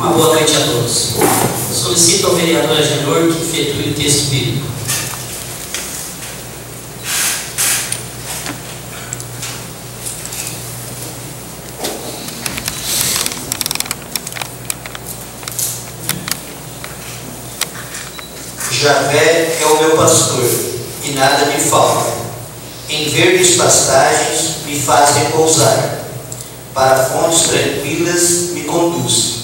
Uma boa noite a todos. Solicito ao vereador Agenor que efetue o texto bíblico. Javé é o meu pastor, e nada me falta. Em verdes pastagens me faz repousar. Para fontes tranquilas me conduz.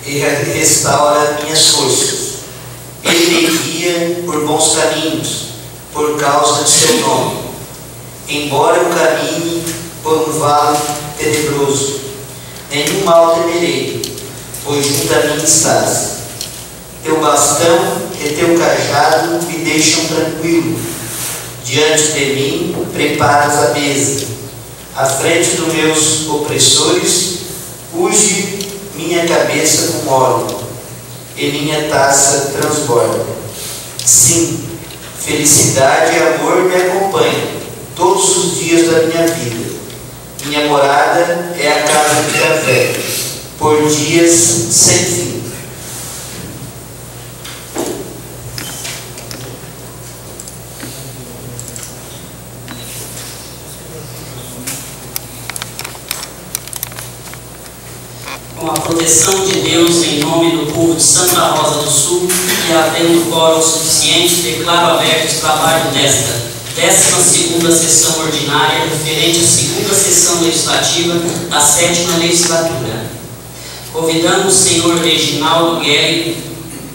E restaura minhas forças. Ele me guia por bons caminhos, por causa de seu nome. Embora eu caminhe por um vale tenebroso, nenhum mal temerei, pois junto a mim estás. Teu bastão e teu cajado me deixam tranquilo. Diante de mim preparas a mesa. À frente dos meus opressores, unge minha cabeça com óleo, e minha taça transborda. Sim, felicidade e amor me acompanham todos os dias da minha vida. Minha morada é a casa de Javé, por dias sem fim. Com a proteção de Deus em nome do povo de Santa Rosa do Sul e havendo quórum suficiente, declaro aberto o trabalho desta 12ª sessão ordinária referente à 2ª sessão legislativa da 7ª legislatura. Convidamos o senhor Reginaldo Guerri,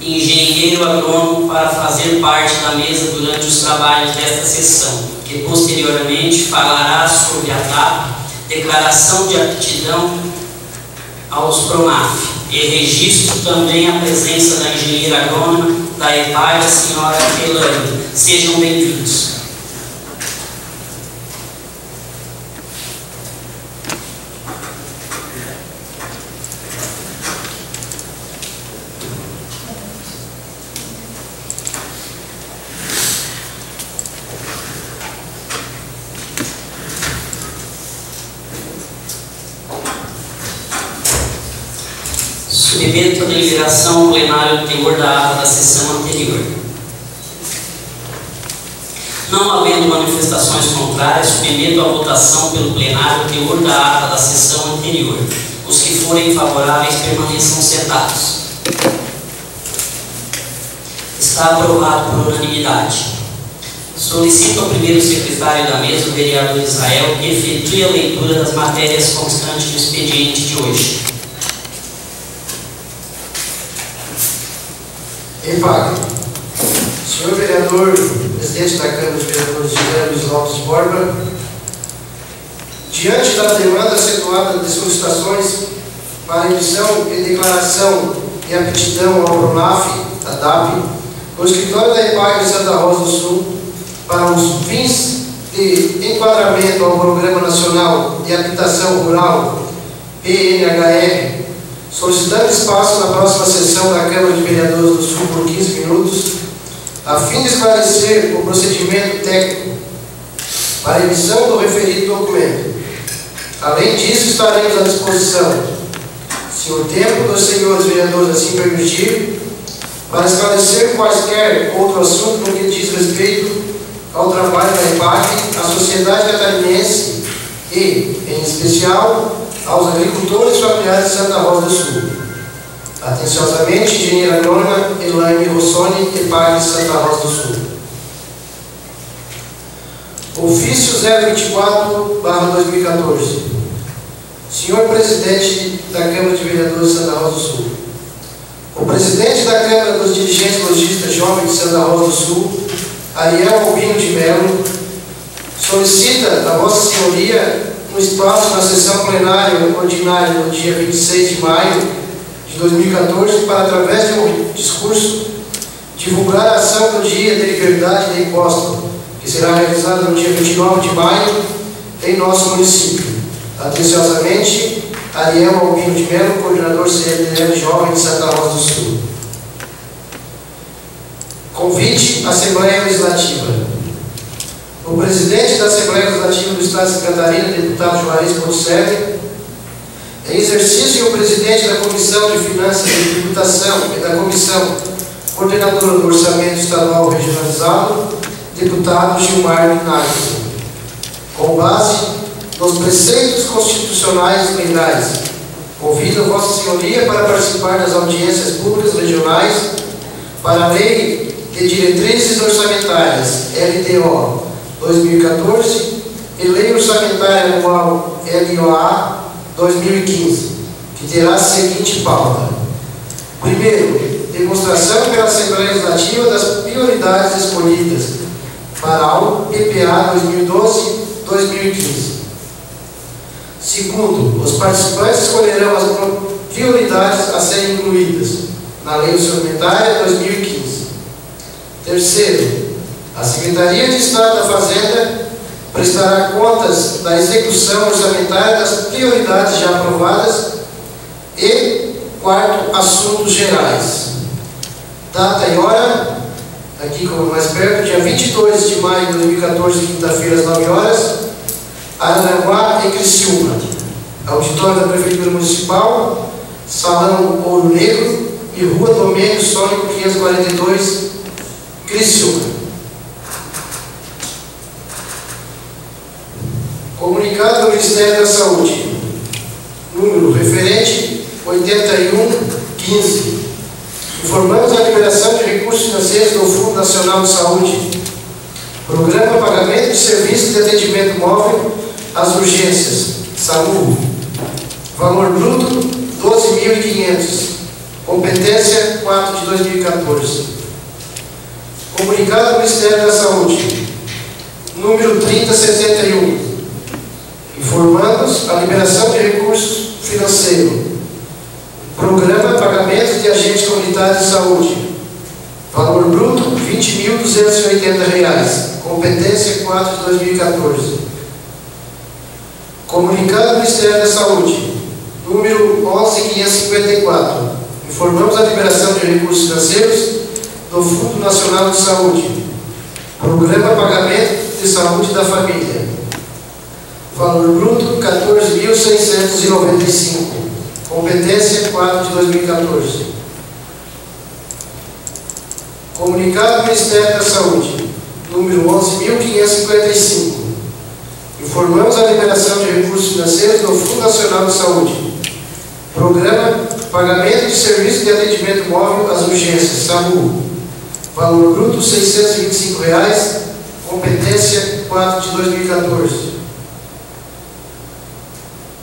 engenheiro agrônomo, para fazer parte da mesa durante os trabalhos desta sessão, que posteriormente falará sobre a DAP, declaração de aptidão aos PRONAF, e registro também a presença da engenheira agrônoma da EPAG, a senhora Elane. Sejam bem-vindos. Submeto a deliberação ao plenário do teor da ata da sessão anterior. Não havendo manifestações contrárias, submeto à votação pelo plenário o teor da ata da sessão anterior. Os que forem favoráveis permaneçam sentados. Está aprovado por unanimidade. Solicito ao primeiro secretário da mesa, o vereador Israel, que efetue a leitura das matérias constantes do expediente de hoje. EPAG. Senhor vereador, presidente da Câmara de Vereadores José Luiz Lopes de Borba, diante da demanda acentuada de solicitações para emissão e declaração de aptidão ao PRONAF, a DAP, o escritório da EPAG de Santa Rosa do Sul, para os fins de enquadramento ao Programa Nacional de Habitação Rural, PNHR, solicitando espaço na próxima sessão da Câmara de Vereadores do Sul por 15 minutos, a fim de esclarecer o procedimento técnico para emissão do referido documento. Além disso, estaremos à disposição, se o tempo dos senhores vereadores assim permitir, para esclarecer quaisquer outro assunto no que diz respeito ao trabalho da EPAG, à sociedade catarinense e, em especial, aos agricultores familiares de Santa Rosa do Sul. Atenciosamente, engenheira agrônoma Elaine Rossoni, EPAG de Santa Rosa do Sul. Ofício 024/2014. Senhor Presidente da Câmara de Vereadores de Santa Rosa do Sul. O Presidente da Câmara dos Dirigentes Lojistas Jovens de Santa Rosa do Sul, Ariel Albino de Melo, solicita a Vossa Senhoria um espaço na sessão plenária ordinária no dia 26 de maio de 2014 para, através de um discurso, divulgar a ação do Dia de Liberdade de Imposto, que será realizada no dia 29 de maio em nosso município. Atenciosamente, Ariel Albino de Melo, coordenador CLL Jovem de Santa Rosa do Sul. Convite à Assembleia Legislativa. O presidente da Assembleia Legislativa do Estado de Santa Catarina, deputado Juarez Poncelet, Em exercício, o presidente da Comissão de Finanças e Tributação e da Comissão Coordenadora do Orçamento Estadual Regionalizado, deputado Gilmar Minardi, com base nos preceitos constitucionais legais, convido Vossa Senhoria para participar das audiências públicas regionais para a Lei de Diretrizes Orçamentárias, LDO 2014, e Lei Orçamentária Anual, LOA 2015, que terá a seguinte pauta. Primeiro, demonstração pela Assembleia Legislativa das prioridades escolhidas para o PPA 2012-2015. Segundo, os participantes escolherão as prioridades a serem incluídas na Lei Orçamentária 2015. Terceiro, a Secretaria de Estado da Fazenda prestará contas da execução orçamentária das prioridades já aprovadas. E quarto, assuntos gerais. Data e hora, aqui como mais perto, dia 22 de maio de 2014, quinta-feira, às 9 horas, Araranguá e Criciúma. Auditório da Prefeitura Municipal, Salão Ouro Negro e Rua Domênio Sônico 542, Criciúma. Comunicado do Ministério da Saúde, número referente 8115. Informamos a liberação de recursos financeiros do Fundo Nacional de Saúde. Programa Pagamento de Serviços de Atendimento Móvel às Urgências, SAMU. Valor bruto, 12.500. Competência 4 de 2014. Comunicado do Ministério da Saúde, número 3071. Informamos a liberação de recursos financeiros. Programa Pagamento de Agentes Comunitários de Saúde. Valor bruto, R$ 20.280. Competência 4 de 2014. Comunicado do Ministério da Saúde, número 11.554. Informamos a liberação de recursos financeiros do Fundo Nacional de Saúde. Programa Pagamento de Saúde da Família. Valor bruto, R$ 14.695. Competência 4 de 2014. Comunicado do Ministério da Saúde, número 11.555. Informamos a liberação de recursos financeiros do Fundo Nacional de Saúde. Programa Pagamento de Serviços de Atendimento Móvel às Urgências, SAMU. Valor bruto, R$ 625. Competência 4 de 2014.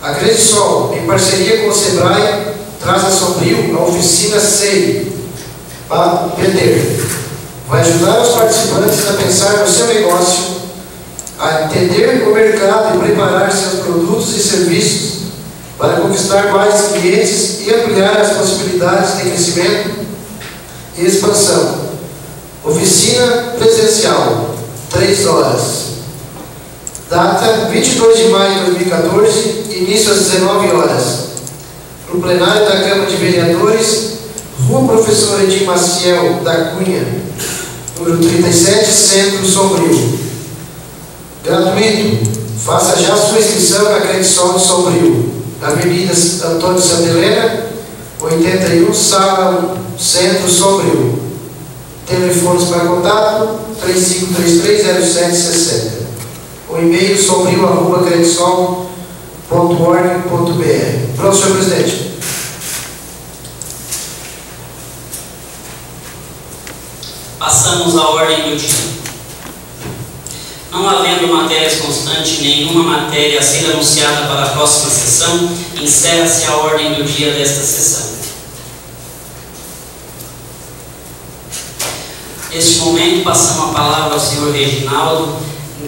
A Credisol, em parceria com o SEBRAE, traz a Sombrio a oficina SEI para vender. Vai ajudar os participantes a pensar no seu negócio, a entender o mercado e preparar seus produtos e serviços para conquistar mais clientes e ampliar as possibilidades de crescimento e expansão. Oficina presencial, 3 horas. Data 22 de maio de 2014, início às 19 horas. No plenário da Câmara de Vereadores, Rua Professor Edir Maciel da Cunha, número 37, Centro Sombrio. Gratuito. Faça já sua inscrição na Credisol de Sombrio. Avenida Antônio Santa Helena, 81, Sala 1, Centro Sombrio. Telefones para contato 3533-0760. O e-mail sombrio@credisol.org.br. Pronto, senhor presidente. Passamos à ordem do dia. Não havendo matérias constantes, nenhuma matéria a ser anunciada para a próxima sessão, encerra-se a ordem do dia desta sessão. Neste momento, passamos a palavra ao senhor Reginaldo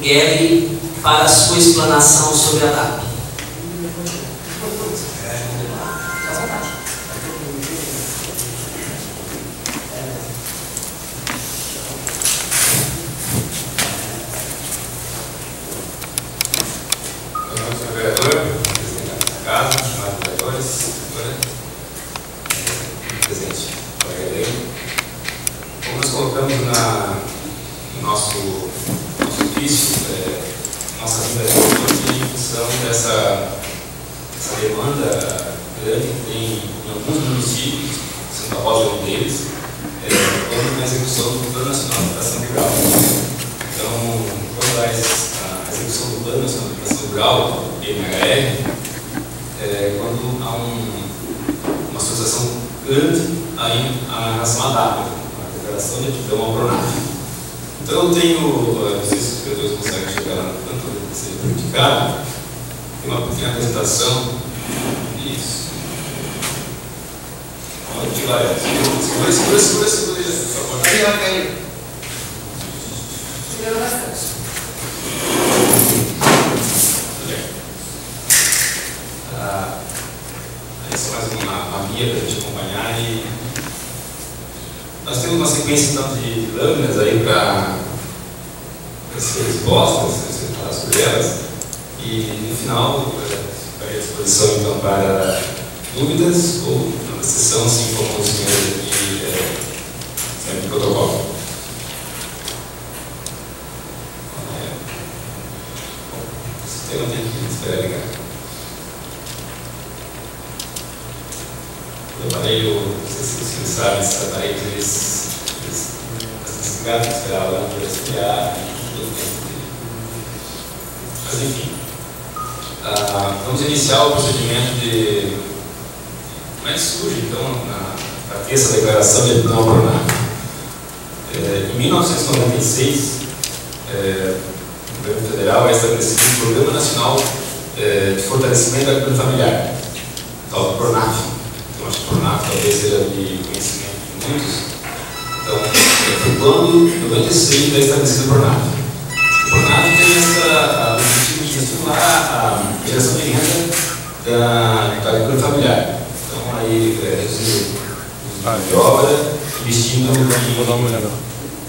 Guerri para a sua explanação sobre a DAP. Senhor vereador, presidente da casa, chamados vereadores, presidente, colega dele. Como nós colocamos no nosso ofício, nossa vinda aqui em função dessa demanda grande que tem em alguns municípios, Santa Rosa é um deles, quando na execução do Plano Nacional de Habitação Rural. Então, quando a execução do Plano Nacional de Habitação Rural, PNHR, quando há uma associação grande aí a relação à DAP, a Declaração de Aptidão ao PRONAF. Então eu tenho, não sei se os escritores conseguem chegar lá no canto de ser criticado, tem uma pequena apresentação. Isso. Vamos tirar essa. Segura, por favor. Aí. Essa é mais uma guia para a gente acompanhar. E nós temos uma sequência então, de lâminas aí para ser expostas, falar sobre elas. E no final, ficarei à disposição então para dúvidas ou na sessão, assim como os senhores aqui sempre protocolo. O sistema tem que esperar ligar. Eu falei, não sei se vocês sabem, esse aparelho, eles gatos que esperavam lá para esfriar e tudo tempo. Mas enfim, vamos iniciar o procedimento de como é que surge então para ter essa declaração de aptidão ao PRONAF. Em 1996, o governo federal é estabelecido um Programa Nacional de Fortalecimento da Agricultura Familiar, tal do PRONAF. Eu acho que o PRONAF talvez seja de conhecimento de muitos. Então, foi quando, em 96, é estabelecido o PRONAF. O PRONAF tem o objetivo de estimular a geração de renda da agricultura familiar. Então, aí, reduzir o mão de obra, investindo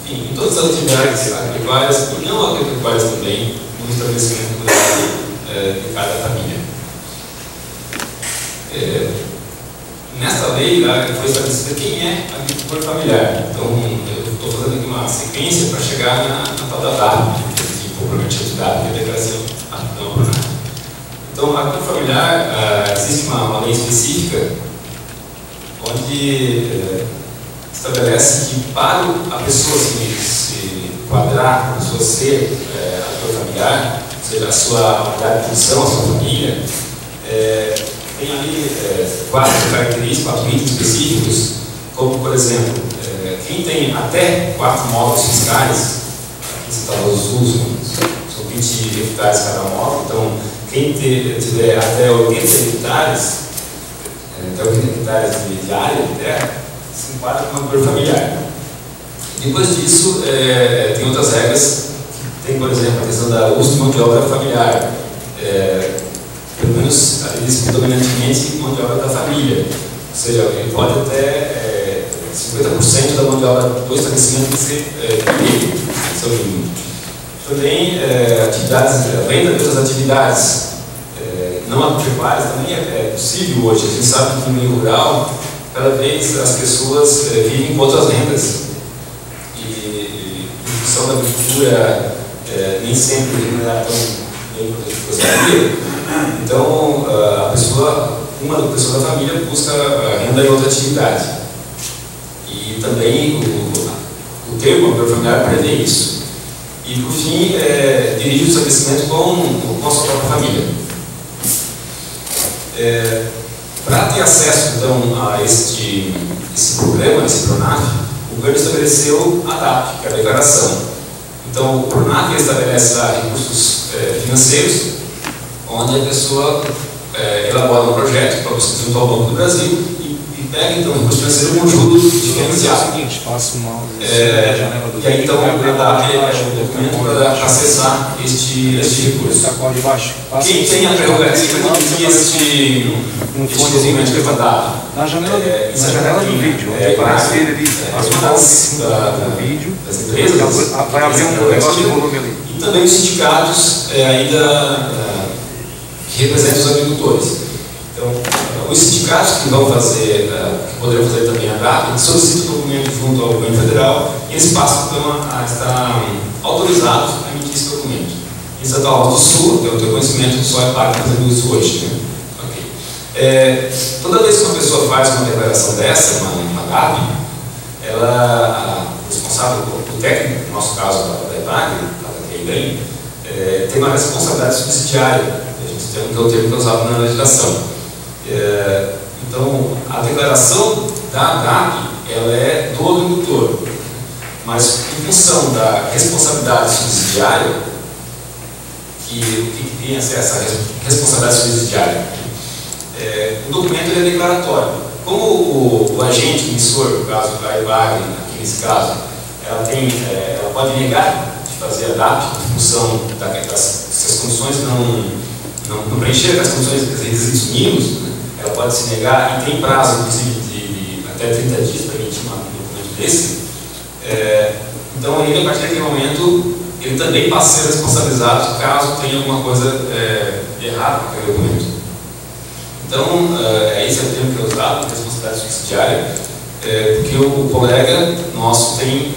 em todas as atividades agrícolas e não agropecuárias também, no estabelecimento de cada família. Nesta lei, foi estabelecida quem é agricultor familiar. Então, eu estou fazendo aqui uma sequência para chegar na tal da DAP, que propriamente é DAP, que é a declaração aptidão ao PRONAF. Então, a agricultura familiar, existe uma lei específica onde estabelece que para a pessoa se enquadrar, a pessoa ser agricultor familiar, ou seja, a sua unidade de produção, a sua família, tem ali 4 características, 4 itens específicos, como, por exemplo, quem tem até 4 módulos fiscais, aqui em Santa Rosa do Sul, são 20 hectares cada módulo, então, quem tiver até 80 hectares, de área de terra, se enquadra como agricultor familiar. Depois disso, tem outras regras, tem, por exemplo, a questão da uso de mão de obra familiar, pelo menos eles predominantemente mão de obra da família, ou seja, ele pode até 50% da mão de obra do estabelecimento ser dele, seu mínimo. Também atividades, venda de outras atividades não agropecuárias também é possível hoje. A gente sabe que no meio rural, cada vez as pessoas vivem com outras rendas e em função da agricultura nem sempre remunerada tão bem quanto a gente gostaria. Então, uma pessoa da família busca renda em outra atividade. E também o termo agricultor familiar prevê isso. E, por fim, dirige o estabelecimento com a sua própria família. Para ter acesso, então, a esse programa, esse PRONAF, o governo estabeleceu a DAP, que é a declaração. Então, o PRONAF estabelece lá recursos financeiros, onde a pessoa elabora um projeto para você junto ao Banco do Brasil e pega então o recurso financeiro com juros diferenciados. E aí então a DAP é o documento para acessar este recurso. Quem tem a prerrogativa de pedir este documento que foi dado? Na janela do vídeo, onde aparece ele ali, das empresas, vai abrir um negócio de volume ali. E também os sindicatos ainda que representam os agricultores. Então, os sindicatos que vão fazer, que poderão fazer também a DAP, solicitam o documento junto ao governo federal e eles passam então, a estar autorizados a emitir esse documento. Em Santa Rosa do Sul, eu tenho conhecimento que só é pago fazendo isso hoje. Né? Okay. Toda vez que uma pessoa faz uma declaração dessa, uma DAP, o responsável, o técnico, no nosso caso da EPAG, da TEIBEM, tem uma responsabilidade subsidiária, que é o termo que é usado na legislação. Então, a declaração da DAP, ela é do agricultor, mas em função da responsabilidade subsidiária, que tem essa responsabilidade subsidiária, o documento é declaratório. Como o agente emissor, no caso da EPAG, aqui nesse caso, ela pode negar de fazer a DAP em função se as condições não preencher as condições dos requisitos mínimos, ela pode se negar e tem prazo, inclusive, de até 30 dias para emitir um documento desse. Então, ele, a partir daquele momento, ele também passa a ser responsabilizado caso tenha alguma coisa errada com aquele documento. Então, esse é o termo que é usado, responsabilidade subsidiária, porque o colega nosso tem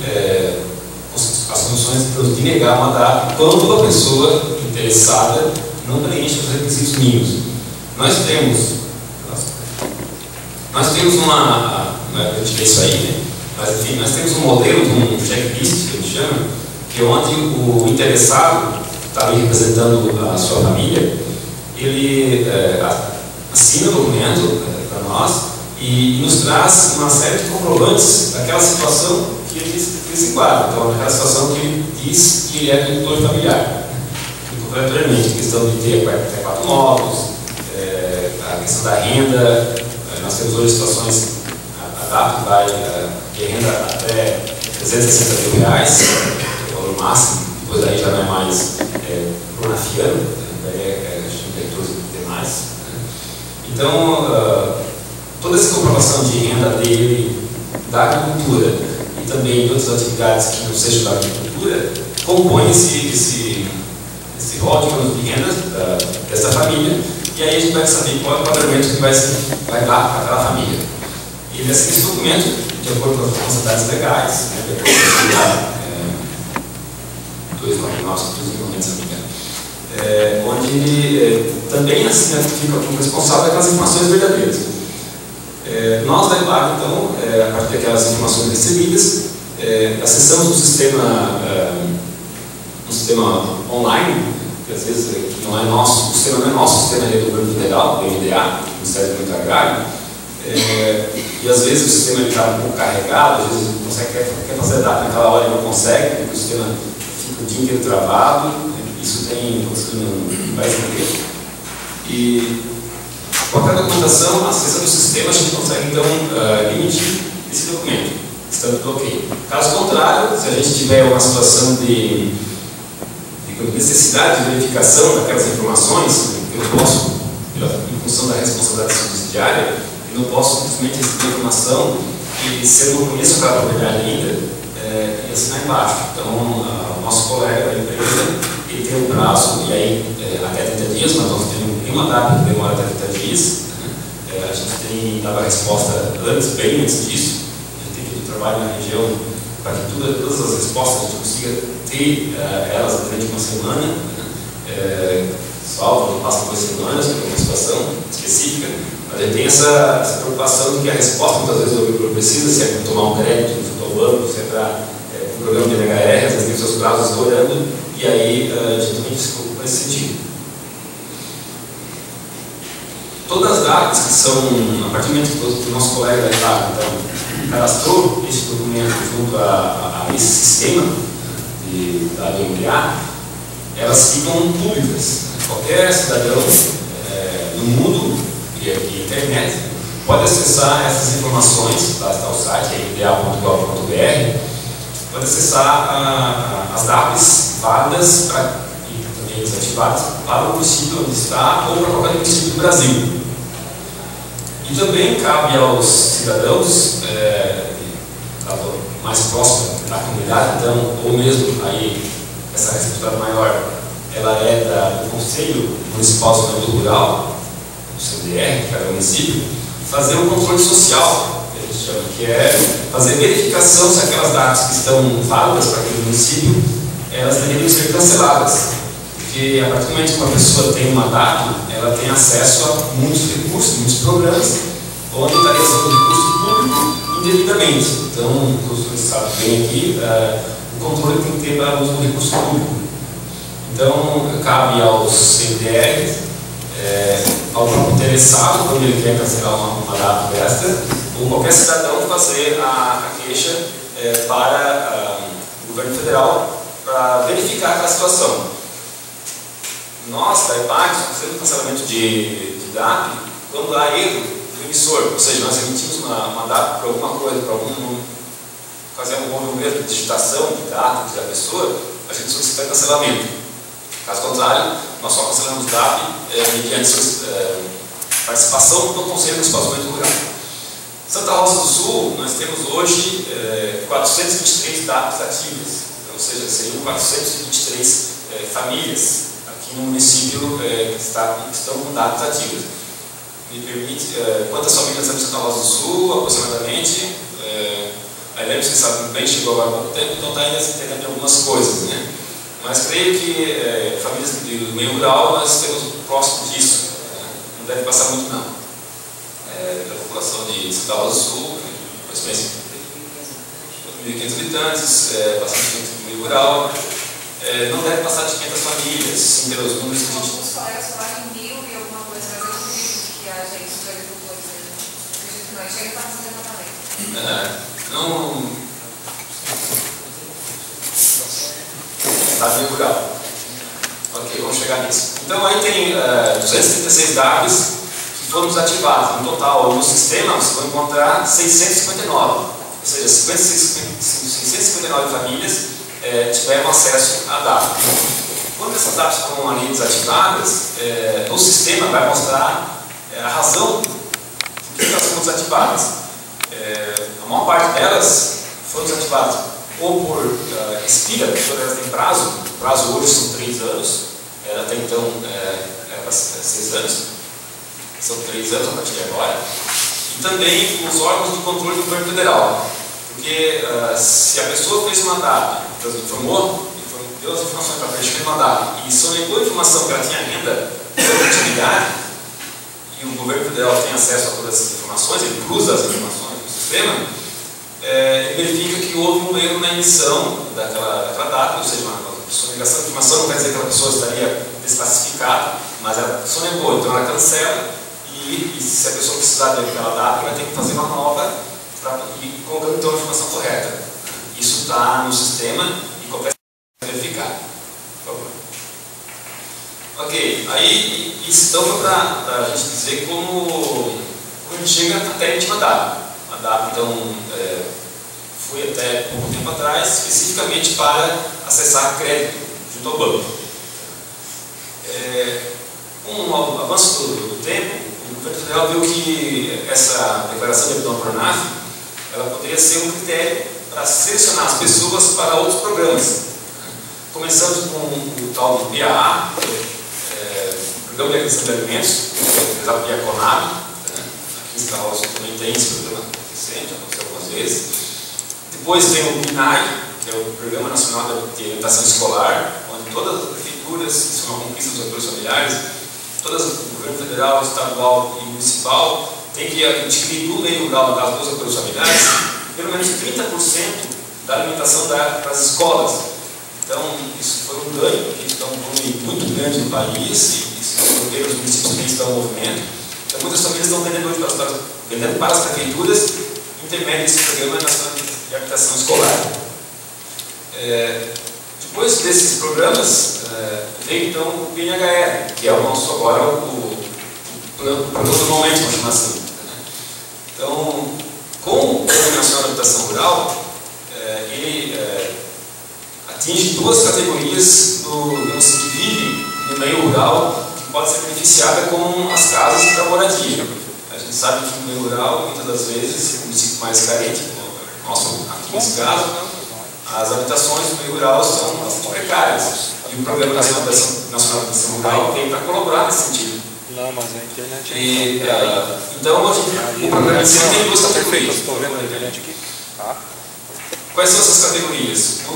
as condições de negar uma DAP quando a pessoa interessada não preenche os requisitos mínimos. Nós temos eu tirei isso aí, né? Mas enfim, nós temos um modelo de um checklist, que a gente chama, que é onde o interessado, que está ali representando a sua família, ele assina o documento para nós e nos traz uma série de comprovantes daquela situação que ele se enquadra. Então, daquela situação que ele diz que ele é agricultor familiar. Anteriormente, a questão de ter até 4 módulos, a questão da renda. Nós temos hoje situações, a DAP vai de renda até R$360 mil, que é o valor máximo, depois daí já não é mais pronafiano, daí é diretores e demais. Então, toda essa comprovação de renda dele da agricultura e também de outras atividades que não sejam da agricultura compõe esse rol de rendas dessa família, e aí a gente vai saber qual é o enquadramento que vai dar para aquela família. E esse documento, de acordo com as responsabilidades legais, né, de acordo com 299, 290, se não me engano, onde também assim, fica como responsável daquelas informações verdadeiras. Nós da EPAG, então, a partir daquelas informações recebidas, acessamos um sistema online, que às vezes que não é nosso, o sistema não é nosso, o sistema é do governo federal, do MDA, do Ministério do Meio Agrário, e às vezes o sistema está um pouco carregado, às vezes quer fazer a DAP naquela hora e não consegue, porque o sistema fica o dia inteiro travado, isso tem vai entender. E qualquer documentação, acessando o sistema, a gente consegue então emitir esse documento, estando tudo ok. Caso contrário, se a gente tiver uma situação de necessidade de verificação daquelas informações, eu não posso, em função da responsabilidade subsidiária, eu não posso simplesmente receber informação e, se eu não conheço aquela propriedade ainda, e assinar embaixo. Então, o nosso colega da empresa, ele tem um prazo, e aí até 30 dias, mas nós temos uma data que demora até 30 dias, a gente tem dado a resposta bem antes disso, a gente tem feito trabalho na região para que todas as respostas a gente consiga ter elas durante uma semana, salvo, não passa 2 semanas, porque é uma situação específica, mas a gente tem essa preocupação de que a resposta, muitas vezes, o agricultor precisa, se é para tomar um crédito no fotobanco, se é para um programa de NHR, às vezes tem seus prazos estourando, e aí a gente também se preocupa nesse sentido. Todas as datas que são, a partir do momento que o nosso colega da EPAG, então, cadastrou esse documento junto a esse sistema da DMDA, elas ficam públicas. Qualquer cidadão no mundo e internet pode acessar essas informações, lá está o site, mda.gov.br, pode acessar as DAPs válidas e também desativadas para o município onde está ou para qualquer município do Brasil. E também cabe aos cidadãos mais próximos da comunidade, então, ou mesmo aí essa responsabilidade maior, ela é do Conselho Municipal de Desenvolvimento Rural, o CDR, de cada município, fazer um controle social, que a gente chama, que é fazer verificação se aquelas datas que estão válidas para aquele município, elas deveriam ser canceladas. Porque a partir do momento que uma pessoa tem uma DAP, ela tem acesso a muitos recursos, muitos programas, onde estaria sendo recurso público indevidamente. Então, o professor sabe bem aqui, o controle tem que ter para o uso do recurso público. Então, cabe aos CDRs, ao próprio interessado, quando ele quer cancelar uma DAP desta, ou qualquer cidadão fazer a queixa para o governo federal para verificar aquela situação. Nós, da EPAG, fazemos o cancelamento de DAP quando há erro do emissor, ou seja, nós emitimos uma DAP para alguma coisa, para fazer um movimento de digitação de dados da pessoa, a gente solicita cancelamento. Caso contrário, nós só cancelamos DAP mediante participação do Conselho Municipal de Desenvolvimento Rural. Santa Rosa do Sul, nós temos hoje 423 DAPs ativas, ou seja, seriam 423 famílias aqui no município que estão com DAPs ativas. Me permite, quantas famílias temos em Santa Rosa do Sul, aproximadamente? A Helene, você sabe bem, chegou agora há pouco tempo, então está ainda entendendo algumas coisas, né? Mas creio que famílias do meio rural nós temos próximo disso, não deve passar muito não. Da população de Santa Rosa do Sul, mais ou menos 1.500 habitantes, bastante gente do meio rural, não deve passar de 500 famílias, sim, pelos números que a gente... Os colegas falaram em 1.000 e alguma coisa, mas eu acredito que a gente dos agricultores, acredito que não, a gente está fazendo também. Não... Está meio rural. Ok, vamos chegar nisso. Então aí tem 236 DAPs que foram desativados. No total, no sistema, você vai encontrar 659. Ou seja, 659 famílias tiveram acesso à DAP. Quando essas DAPs foram ali desativadas, o sistema vai mostrar a razão por que elas foram desativadas. A maior parte delas foram desativadas ou por expira, porque elas têm prazo. O prazo hoje são 3 anos, até então era para 6 anos, são 3 anos a partir de agora. E também os órgãos de controle do governo federal, porque se a pessoa fez uma DAP, informou, deu as informações para frente, fez uma DAP e sonegou a informação que ela tinha renda de atividade, e o governo federal tem acesso a todas essas informações, ele cruza as informações no sistema, ele verifica que houve um erro na emissão daquela DAP, ou seja, uma sonegação de informação não quer dizer que aquela pessoa estaria desclassificada, mas ela sonegou, então ela cancela e se a pessoa precisar daquela DAP, vai ter que fazer uma nova e colocando então a informação correta. Isso está no sistema e qualquer verificar. Por favor. Ok, aí isso então foi para a gente dizer como a gente chega até a emitir uma DAP. A DAP então foi até pouco tempo atrás especificamente para acessar crédito junto ao banco. Com o avanço do tempo, o governo federal viu que essa declaração de aptidão para o PRONAF ela poderia ser um critério para selecionar as pessoas para outros programas. Começando com o tal do PAA, Programa de Aquisição de Alimentos, realizado via CONAB. Aqui em Santa Rosa também tem esse programa recente, aconteceu algumas vezes. Depois tem o PNAE, que é o Programa Nacional de Alimentação Escolar, onde todas as prefeituras, isso é uma conquista dos atores familiares, todas, o governo federal, estadual e municipal, tem que adquirir no meio rural, no caso dos atores familiares, pelo menos 30% da alimentação para as escolas. Então, isso foi um ganho, porque está um volume muito grande no país, e os municípios também estão em movimento. Então, muitas famílias estão vendendo para as prefeituras intermédio desse Programa Nacional de Habitação Escolar. Depois desses programas, veio então o PNHR, que é o nosso agora o programa do momento, vamos chamar assim. Então, com o Programa Nacional de Habitação Rural, ele atinge duas categorias que vivem no meio rural, que pode ser beneficiada com as casas para moradia. A gente sabe que no meio rural, muitas das vezes, o município mais carente, aqui nesse caso, as habitações do meio rural são bastante precárias. E o Programa Nacional de Habitação Rural tem para colaborar nesse sentido. Não, mas a internet então, o programa em si tem duas categorias. Estou vendo a internet aqui. Quais são essas categorias? O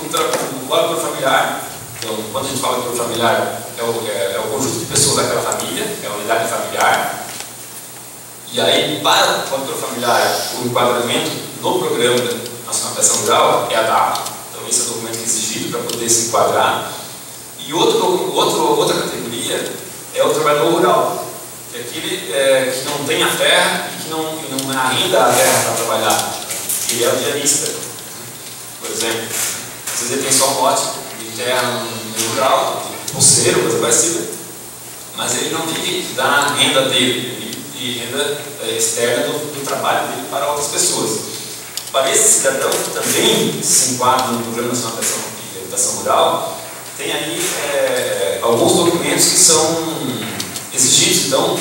agricultor familiar, Então, quando a gente fala de apoio familiar, é o conjunto de pessoas daquela família, é a unidade familiar. E aí, para o apoio familiar, o enquadramento no Programa Nacional de Ação Rural é a DAP. Então, esse é o documento que é exigido para poder se enquadrar. E outra categoria é o trabalhador rural, que é aquele que não tem a terra e que não arrenda a terra para trabalhar. Ele é o diarista, por exemplo. Às vezes ele tem só um lote de terra no meio rural, de pulseiro, coisa parecida, mas ele não vive da renda dele, de renda externa do trabalho dele para outras pessoas. Para esse cidadão que também se enquadra no Programa Nacional de Habitação Rural, tem aí alguns documentos que são exigidos, então,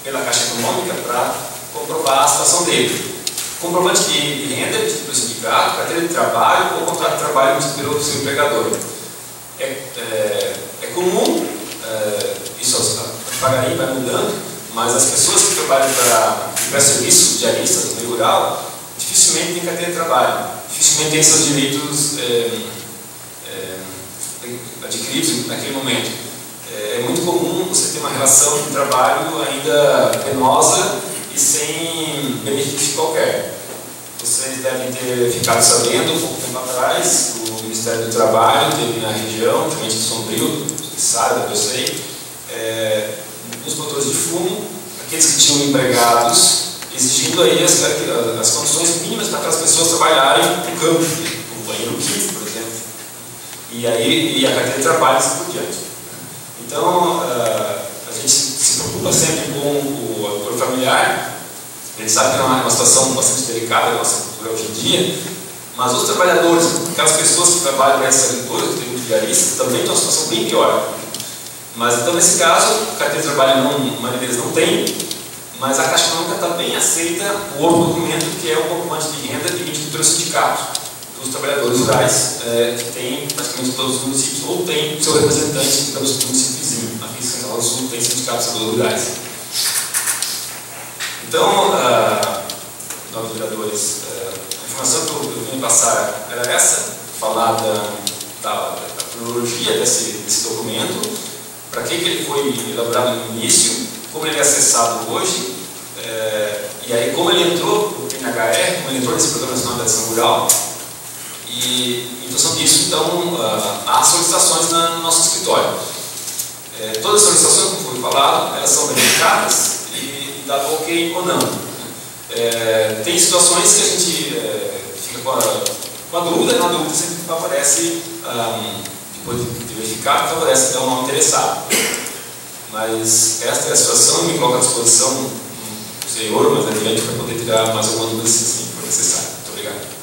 pela Caixa Econômica para comprovar a situação dele. Comprovante de renda emitido pelo sindicato, carteira de trabalho ou contrato de trabalho emitido pelo seu empregador. É comum, isso devagarinho vai mudando, mas as pessoas que trabalham para serviço diaristas no meio rural dificilmente têm carteira de trabalho, dificilmente têm seus direitos adquiridos naquele momento. É muito comum você ter uma relação de trabalho ainda penosa e sem benefício qualquer. Vocês devem ter ficado sabendo, pouco tempo atrás, o Ministério do Trabalho teve na região, realmente Sombrio, sabe, eu sei, os motores de fumo, aqueles que tinham empregados, exigindo aí as condições mínimas para aquelas pessoas trabalharem no campo, no banheiro químico, por exemplo. E a carteira de trabalho e assim por diante. Então, a gente se preocupa sempre com o apoio familiar. A gente sabe que é uma situação bastante delicada na nossa cultura hoje em dia, mas os trabalhadores, aquelas pessoas que trabalham nessa agricultura, que tem muito diarista, também estão numa situação bem pior. Mas então, nesse caso, a carteira de trabalho a maioria deles não tem, mas a Caixa Econômica também aceita o outro documento, que é o comprovante de renda emitido pelo sindicato dos trabalhadores rurais, que tem praticamente todos os municípios, ou tem seu representante, digamos, do município vizinho. Aqui em São Paulo do Sul tem sindicato de trabalhadores rurais. Então, nós vereadores, a informação que eu vim passar era essa, falar da cronologia desse documento, para que ele foi elaborado no início, como ele é acessado hoje, e aí como ele entrou no PNHR, como ele entrou nesse Programa Nacional de Habitação Rural, e em função disso, então, há solicitações no nosso escritório. Todas as solicitações, como foi falado, elas são verificadas e dado ok ou não. Tem situações que a gente fica com a dúvida, e na dúvida sempre favorece, depois de verificar, favorece então, o não interessado. Mas esta é a situação e me coloco à disposição do senhor, mais adiante, para poder tirar mais alguma dúvida se assim for necessário. Muito obrigado.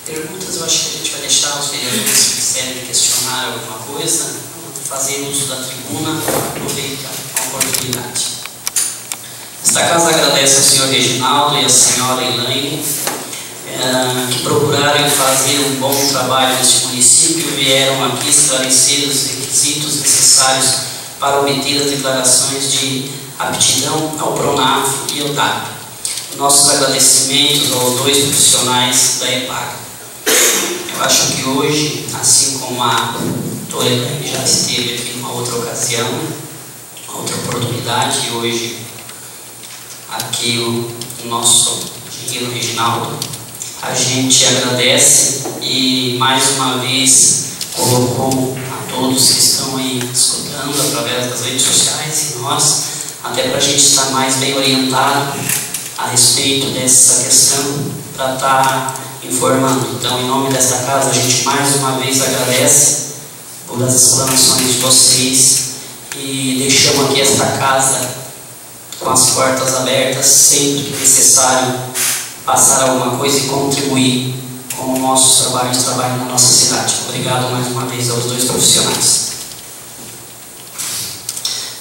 Perguntas, eu acho que a gente vai deixar os vereadores que quiserem questionar alguma coisa, fazer uso da tribuna, aproveita a oportunidade. Esta casa agradece ao senhor Reginaldo e à senhora Elaine, que procuraram fazer um bom trabalho neste município e vieram aqui esclarecer os requisitos necessários para obter as declarações de aptidão ao PRONAF e ao DAP. Nossos agradecimentos aos dois profissionais da EPAG. Eu acho que hoje, assim como a doutora Elaine já esteve aqui numa outra ocasião, uma outra oportunidade, e hoje aqui o nosso engenheiro Reginaldo, a gente agradece e mais uma vez colocou a todos que estão aí escutando através das redes sociais e nós, até para a gente estar mais bem orientado a respeito dessa questão, para estar informando. Então, em nome desta casa, a gente mais uma vez agradece por as explanações de vocês e deixamos aqui esta casa com as portas abertas sempre que necessário passar alguma coisa e contribuir com o nosso trabalho na nossa cidade. Obrigado mais uma vez aos dois profissionais.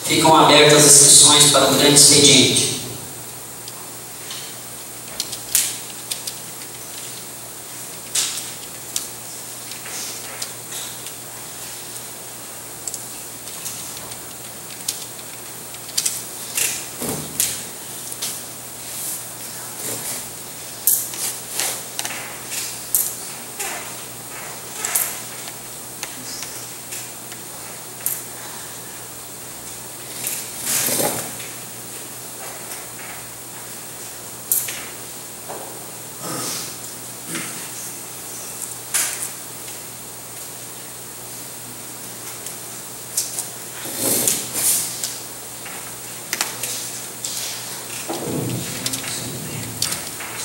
Ficam abertas as inscrições para o grande expediente.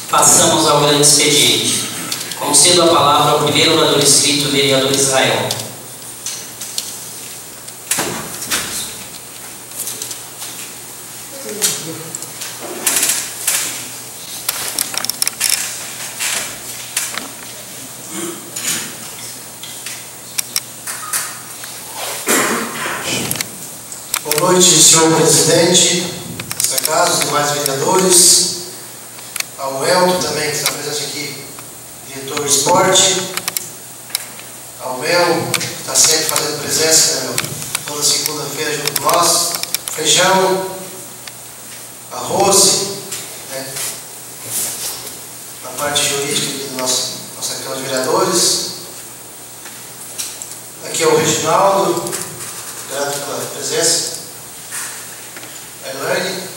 Passamos ao grande expediente. Concedo a palavra ao primeiro orador inscrito, vereador Israel. Boa noite, senhor presidente, da casa, os demais vereadores, ao Elton também, que está presente aqui, diretor de esporte, ao Mel, que está sempre fazendo presença, né, toda segunda-feira junto com nós, Feijão, a Rose, né, na parte jurídica aqui da nossa Câmara de Vereadores. Aqui é o Reginaldo, grato pela presença. A Elaine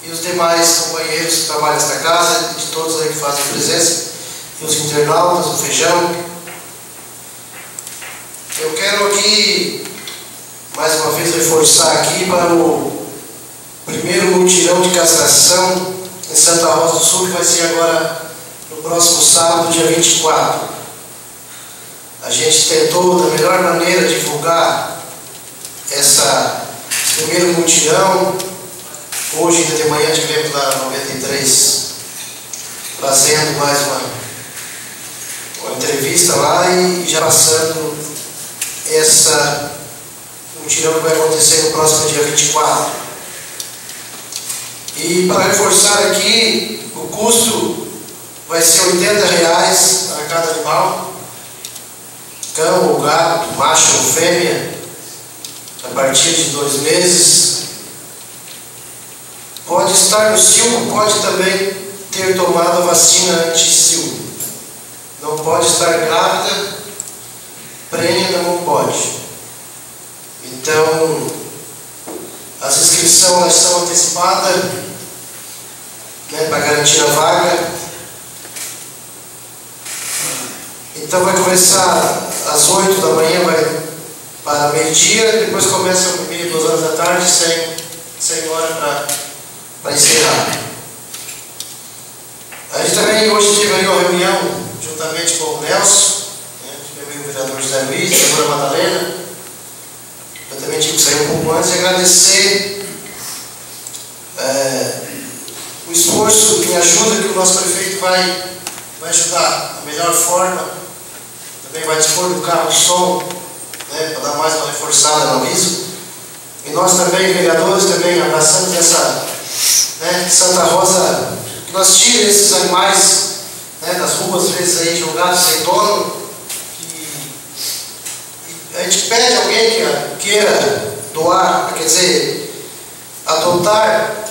e os demais companheiros que trabalham nesta casa, de todos aí que fazem presença, e os internautas, o Feijão. Eu quero aqui, mais uma vez, reforçar aqui para o primeiro mutirão de castração em Santa Rosa do Sul, que vai ser agora no próximo sábado, dia 24. A gente tentou, da melhor maneira, divulgar esse primeiro mutirão. Hoje, ainda de manhã, tivemos lá na 93 fazendo mais uma entrevista lá e já passando essa mutirão que vai acontecer no próximo dia 24. E para reforçar aqui, o custo vai ser R$80 para cada animal, cão ou gato, macho ou fêmea, a partir de 2 meses. Pode estar no cio, pode também ter tomado a vacina anti-cio. Não pode estar grávida, prenha não pode. Então, as inscrições são antecipadas, né, para garantir a vaga. Então vai começar às 8 da manhã, vai para meio-dia, depois começa às 2 horas da tarde, sem hora para encerrar. A gente também hoje teve aí uma reunião, juntamente com o Nelson, né, tivemos o vereador José Luiz, a vereadora Madalena. Eu também tive que sair um pouco antes e agradecer o esforço e a ajuda que o nosso prefeito vai ajudar da melhor forma. Também vai dispor do carro de som, né, para dar mais uma reforçada no aviso. E nós também, vereadores, também abraçamos essa, né, Santa Rosa, que nós tiremos esses animais, né, das ruas, às vezes aí jogados sem dono. E a gente pede alguém que queira doar, quer dizer, adotar,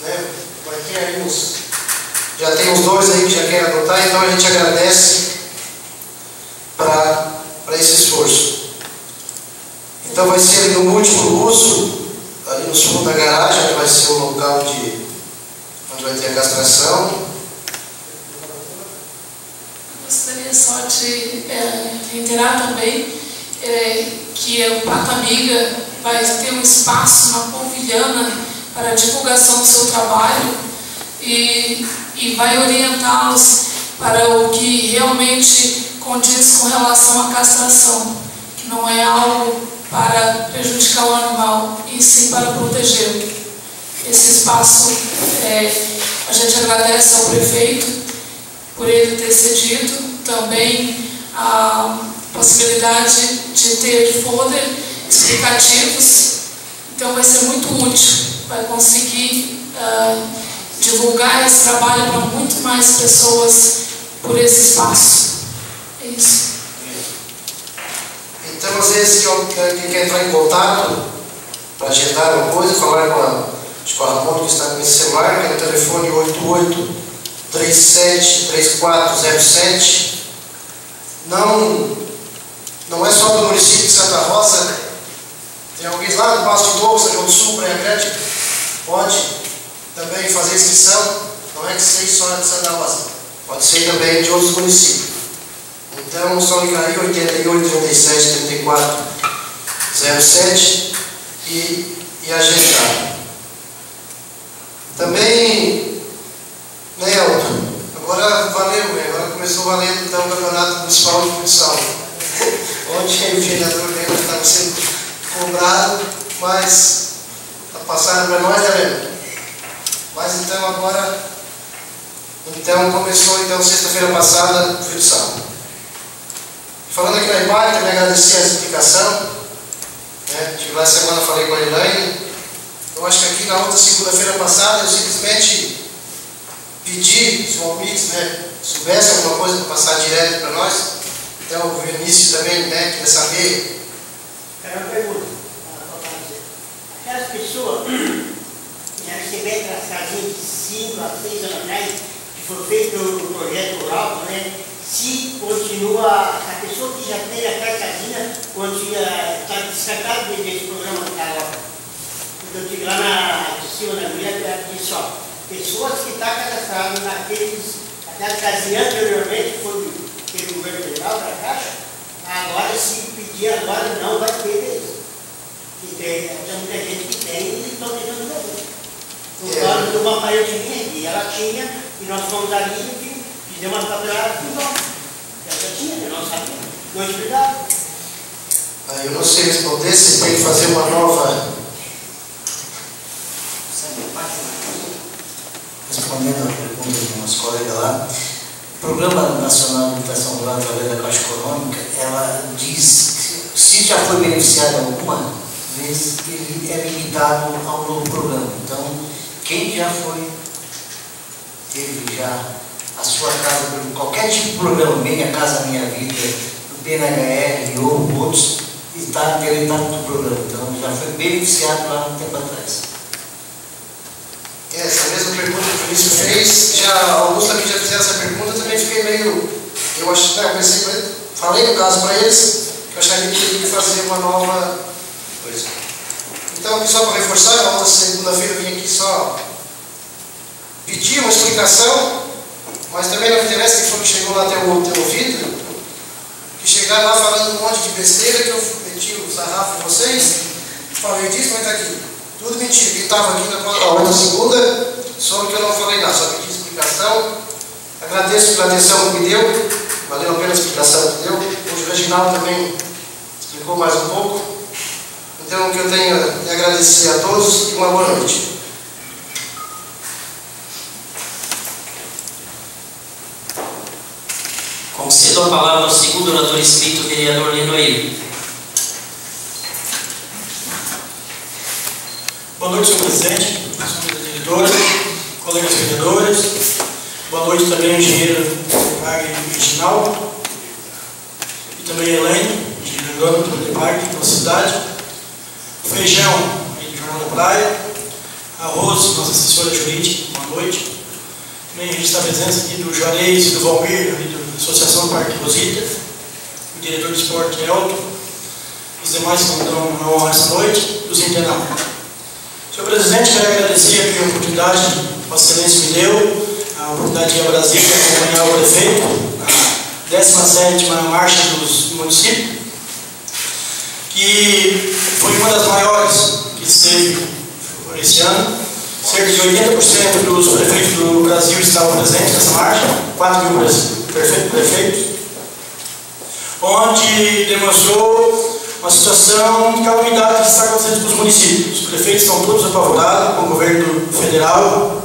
né, vai ter aí já tem uns 2 aí que já querem adotar, então a gente agradece para esse esforço. Então vai ser no múltiplo uso, ali no fundo da garagem, que vai ser o local onde vai ter a castração. Gostaria só de reiterar também que o Pato Amiga vai ter um espaço na Polvilhana para a divulgação do seu trabalho e vai orientá-los para o que realmente condiz com relação à castração, que não é algo para prejudicar o animal, e sim para protegê-lo. Esse espaço, a gente agradece ao prefeito por ele ter cedido, também a possibilidade de ter folder explicativos, então vai ser muito útil, vai conseguir divulgar esse trabalho para muito mais pessoas por esse espaço. É isso. Então, às vezes, quem quer entrar em contato para agendar uma coisa, falar com a Ramon, que está com esse celular, que é o telefone 88373407. Não é só do município de Santa Rosa. Tem alguém lá no Passo de Novo, São João do Sul, Praia Grande, pode também fazer inscrição. Não é que seja só de Santa Rosa, pode ser também de outros municípios. Então, só ligar aí 88 37 34 07 e agendar. Também, né, Elton, municipal de Futsal. Ontem o vereador Leno estava sendo cobrado, mas está passando para nós, né, Leno? Mas então agora, começou sexta-feira passada o futsal. Falando aqui na IPAG, também agradecer a explicação. Tive lá semana, falei com a Elaine. Eu acho que aqui na outra segunda-feira passada eu simplesmente pedi, se o Almites soubesse alguma coisa para passar direto para nós. Então o Vinícius também queria saber. Era uma pergunta. Aquelas pessoas que já receberam aquelas casinhas de 5 a 6 anos atrás, que foi feito o projeto rural, se continua, a pessoa que já tem aquela casinha, está descartado desse programa do canal. Então eu tive lá de cima na mulher e disse, ó, pessoas que estão cadastradas naquelas casinhas anteriormente, foi pelo governo federal para a Caixa, agora se pedir agora não vai ter isso. Tem muita gente que tem e estão tentando resolver. Por causa de uma parede minha aqui, ela tinha, e nós fomos ali e fizemos uma papelada e embora. Ela já tinha, eu não sabia, não explicava. Eu não sei responder se tem que fazer uma nova. Respondendo a pergunta do nosso colega lá, o Programa Nacional de Habitação Rural através da Caixa Econômica, ela diz que se já foi beneficiado alguma vez, ele é limitado ao novo programa. Então, quem já teve já a sua casa, qualquer tipo de programa, Minha Casa Minha Vida, do PNHR ou outros, está deleitado do programa. Então, já foi beneficiado lá um tempo atrás. Essa mesma pergunta que o Vinícius fez, a Augusta aqui já fizeram essa pergunta, eu também fiquei meio. Eu acho, eu pensei com ele, falei no caso para eles, que eu acharia que teria que fazer uma nova coisa. Então, aqui só para reforçar, na outra segunda-feira eu vim aqui só pedir uma explicação, mas também não me interessa que foi que chegou lá até o ouvido, que chegaram lá falando um monte de besteira, que eu meti o sarrafo em vocês, falei disso, mas está aqui. Tudo mentira, que estava aqui na outra segunda, só que eu não falei nada, só pedi explicação. Agradeço pela atenção que me deu, valeu a pena a explicação que deu. Hoje o Reginaldo também explicou mais um pouco. Então o que eu tenho é agradecer a todos e uma boa noite. Concedo a palavra ao segundo orador inscrito, o vereador Lenoir. Boa noite, senhor presidente, senhores diretores, colegas vereadores. Boa noite também ao engenheiro Reginaldo e também a Elaine, engenheiro do Parque da cidade. Feijão, de Jornal da Praia. A Rose, nossa assessora jurídica, boa noite. Também registrar a presença aqui do Juarez e do Valmir, da Associação do Parque Rosita, o diretor de esporte Elton, os demais que dão uma honra essa noite, e os internautas. Senhor presidente, quero agradecer aqui a oportunidade que Vossa Excelência me deu, a oportunidade de ir a Brasília acompanhar o prefeito, a 17ª marcha dos municípios, que foi uma das maiores que esteve esse ano. Cerca de 80% dos prefeitos do Brasil estavam presentes nessa marcha, 4.000 prefeitos, onde demonstrou uma situação de calamidade que está acontecendo com os municípios. Os prefeitos estão todos apavorados com o governo federal,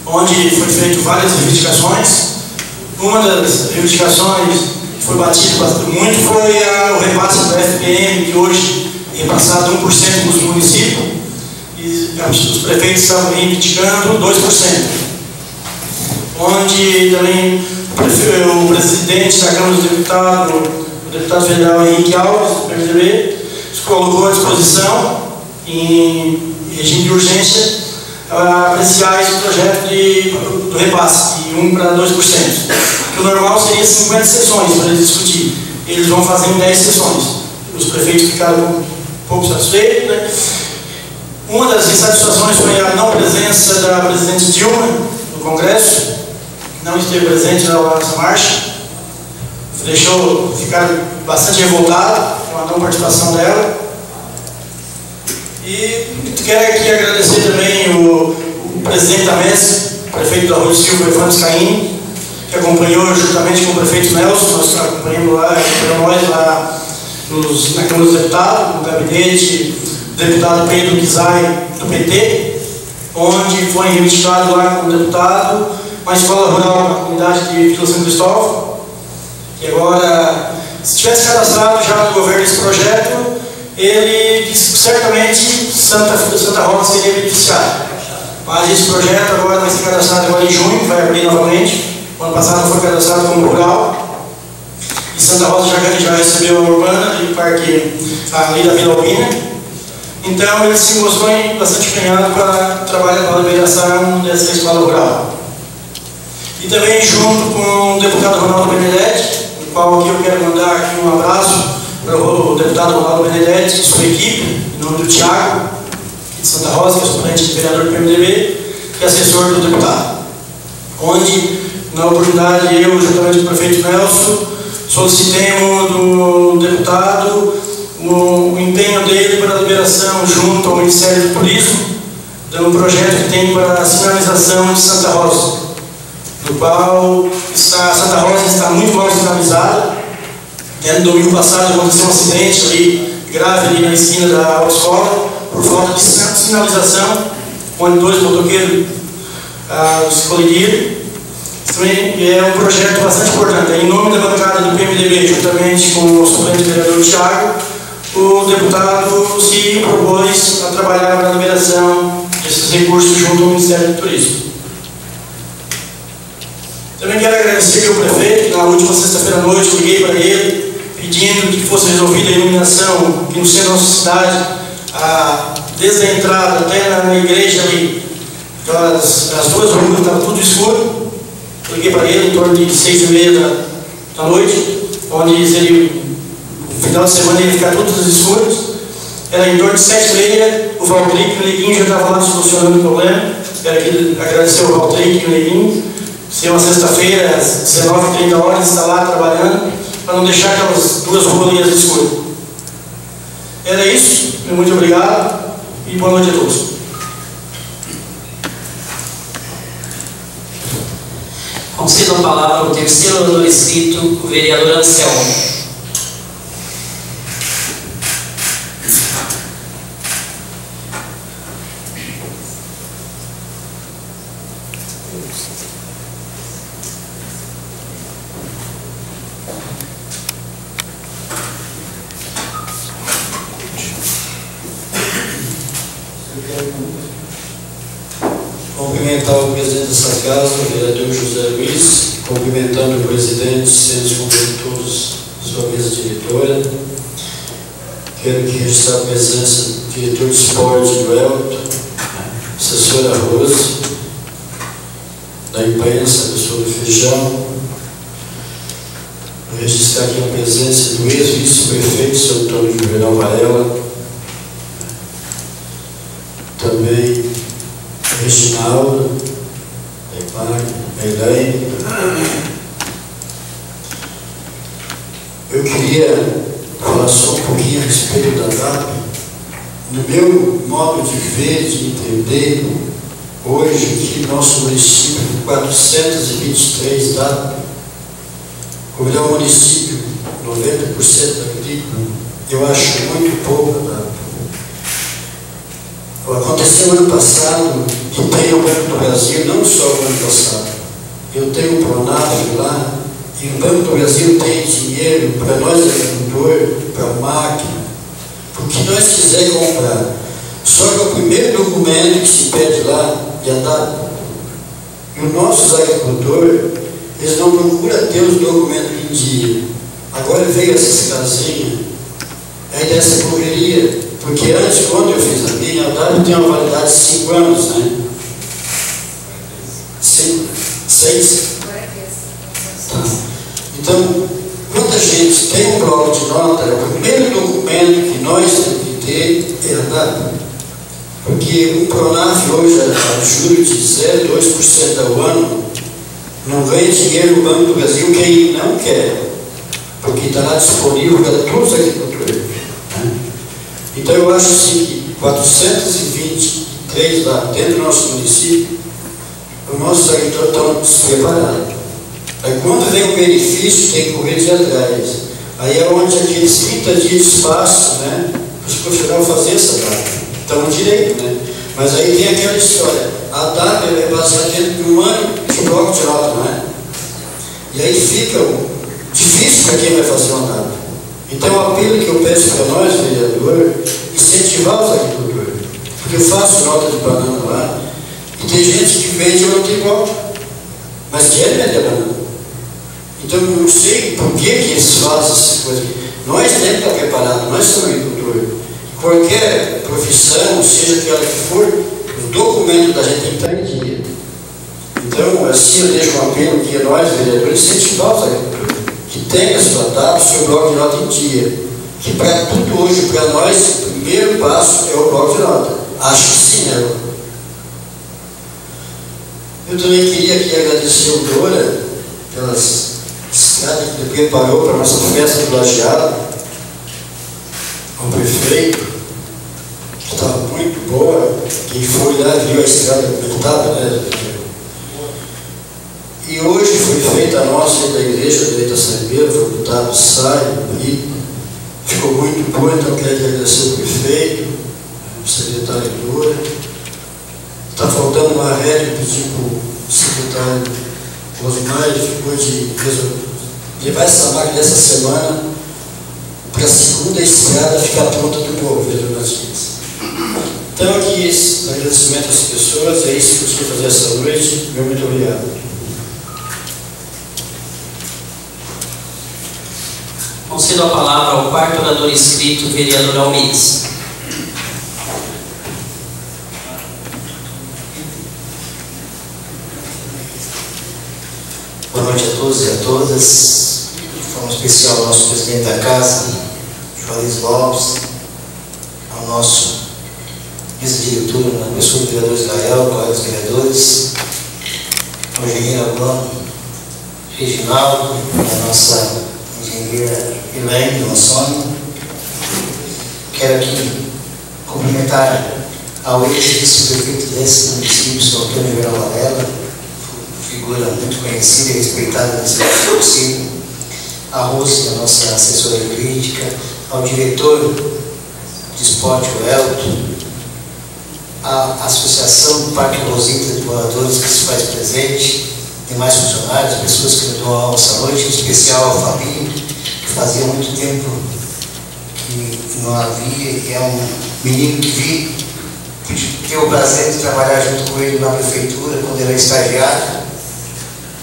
onde foi feito várias reivindicações. Uma das reivindicações que foi batida muito foi o repasse do FPM, que hoje é repassado 1% dos municípios, e os prefeitos estavam reivindicando 2%. Onde também o presidente da Câmara dos Deputados, o deputado federal Henrique Alves, do PMDB, se colocou à disposição, em regime de urgência, a apreciar esse projeto do repasse, de 1% para 2%. O normal seria 50 sessões para eles discutir. Eles vão fazer em 10 sessões. Os prefeitos ficaram um pouco satisfeitos, né? Uma das insatisfações foi a não presença da presidente Dilma no Congresso, não esteve presente na nossa marcha. Deixou ficar bastante revoltado com a não participação dela. E quero aqui agradecer também o presidente da MES, o prefeito do Arroio Silva, Evandro Scaini, que acompanhou juntamente com o prefeito Nelson, nós acompanhamos lá, nós lá na Câmara dos Deputados, no gabinete do deputado Pedro Kizai, do PT, onde foi reivindicado lá como deputado uma escola rural na comunidade de Vila São Cristóvão, e agora, se tivesse cadastrado já no governo esse projeto, ele disse que certamente Santa Rosa seria beneficiado. Mas esse projeto agora vai ser cadastrado agora em junho, vai abrir novamente. O ano passado foi cadastrado como rural. E Santa Rosa já recebeu a urbana e o parque ali da Vila Albina. Então ele se mostrou bastante empenhado para trabalhar com a liberação dessa escola rural. E também junto com o deputado Ronaldo Benedetti, o qual aqui eu quero mandar aqui um abraço para o deputado Ronaldo Benedetti e sua equipe, em nome do Tiago, de Santa Rosa, que é suplente de vereador do PMDB, e assessor do deputado. Onde, na oportunidade, eu, juntamente com o prefeito Nelson, solicitemos do deputado o empenho dele para a liberação junto ao Ministério do Turismo de um projeto que tem para a sinalização de Santa Rosa, do qual Santa Rosa está muito mal sinalizada. No domingo passado aconteceu um acidente ali, grave ali na esquina da autoescola, por falta de sinalização, onde 2 motoqueiros se colidiram. Também é um projeto bastante importante. Em nome da bancada do PMDB, juntamente com o suplente vereador Tiago, o deputado se propôs a trabalhar na liberação desses recursos junto ao Ministério do Turismo. Também quero agradecer ao prefeito, que na última sexta-feira à noite liguei para ele, pedindo que fosse resolvida a iluminação aqui no centro da nossa cidade, desde a entrada até na igreja ali, as 2 ruas estavam tudo escuro. Eu liguei para ele em torno de 6h30 da noite, onde seria o final de semana ia ficar todos escuros. Era em torno de 7h30, o Valtric e o Neguinho já estavam lá solucionando o problema. Quero aqui agradecer ao Valtric e o Neguinho. Ser uma sexta-feira, às 19h30, está lá trabalhando, para não deixar aquelas 2 ruas escuras. Era isso, muito obrigado e boa noite a todos. Concedo a palavra ao terceiro orador inscrito, o vereador Anselmo. Cumprimentar o presidente dessa casa, o vereador José Luiz, cumprimentando o presidente, sendo todos sua mesa diretora. Quero que registrar a presença do diretor de esporte do Elton, assessora Rose, da imprensa, pessoa do Feijão. Vou registrar aqui a presença do ex-vice-prefeito, seu Antônio Juvenal Varela, também Reginaldo, Elaine. Eu queria falar só um pouquinho a respeito da DAP. No meu modo de ver, de entender, hoje aqui no nosso município, 423 DAP, como ele é um município 90% agrícola, eu acho muito pouco a DAP. Aconteceu ano passado, que tem o Banco do Brasil, não só o ano passado. Eu tenho um Pronaf lá, e o Banco do Brasil tem dinheiro para nós agricultores, para máquina, para o que nós quiser comprar. Só que o primeiro documento que se pede lá é a DAP. E os nossos agricultores, eles não procuram ter os documentos em dia. Agora veio essas casinhas, aí dessa correria. Porque antes, quando eu fiz a minha, a DAP tem uma validade de 5 anos, né? 6? Tá. Então, quando a gente tem um bloco de nota, o primeiro documento que nós temos que ter é a DAP. Porque o Pronaf hoje, a juros de 0,2% ao ano, não ganha dinheiro no Banco do Brasil quem não quer. Porque está lá disponível para todos os agricultores. Então eu acho assim que 423 lá dentro do nosso município, os nossos agricultores estão despreparados. Aí quando vem o benefício, tem que correr de atrás. Aí é onde aqueles 30 dias de espaço, né, para os profissionais fazer essa DAP. Então, no direito, né? Mas aí tem aquela história. A DAP é baseada dentro de um ano de bloco de nota, não é? E aí fica difícil para quem vai fazer uma DAP. Então, o apelo que eu peço para nós, vereador, incentivar os agricultores. Porque eu faço nota de banana lá, e tem gente que vende ou não tem golpe, mas quer vender banana. Então, eu não sei por que eles fazem essas coisas. Nós temos que estar preparados, nós somos agricultores. Qualquer profissão, seja aquela que for, os documentos da gente tem que estar em dia. Então, assim, eu deixo um apelo que nós, vereadores, incentivar os agricultores, que tenham a sua DAP, seu bloco de nota em dia. Que para tudo hoje, para nós, o primeiro passo é o bloco de nota. Acho que sim, né? Eu também queria aqui agradecer o Dora pelas estradas que ele preparou para a nossa festa do lajeado, ao prefeito, que estava muito boa. Quem foi lá viu a estrada como estava, né? E hoje foi feita a nossa da igreja da Itaçabeira, foi botado saio, bonito, ficou muito boa. Então quero agradecer o prefeito, o secretário Dora. Está faltando uma regra, pedi para o secretário Rosimar, ele ficou de levar essa máquina dessa semana para a segunda estrada ficar pronta do novo, vereador Martins. Então, aqui, esse agradecimento às pessoas, é isso que eu queria fazer essa noite. Meu muito obrigado. Concedo a palavra ao quarto orador inscrito, vereador Almides. Boa noite a todos e a todas, de forma especial ao nosso presidente da casa, Juarez Lopes, ao nosso vice-diretor, na pessoa do vereador Israel, colegas vereadores, ao engenheiro Aguano, Reginaldo, a nossa engenheira Elaine Lansoni. Quero aqui cumprimentar ao ex-vice-prefeito desse município, Sr. Antônio Verão Varela, figura muito conhecida e respeitada nesse município, a Rose, a nossa assessora jurídica, ao diretor de esporte, o Elton, a Associação do Parque Rosita de Moradores que se faz presente, demais funcionários, pessoas que me dão aula essa noite, em especial ao Fabinho, que fazia muito tempo que não havia, e é um menino que vi, tive o prazer de trabalhar junto com ele na prefeitura, quando ele era estagiário,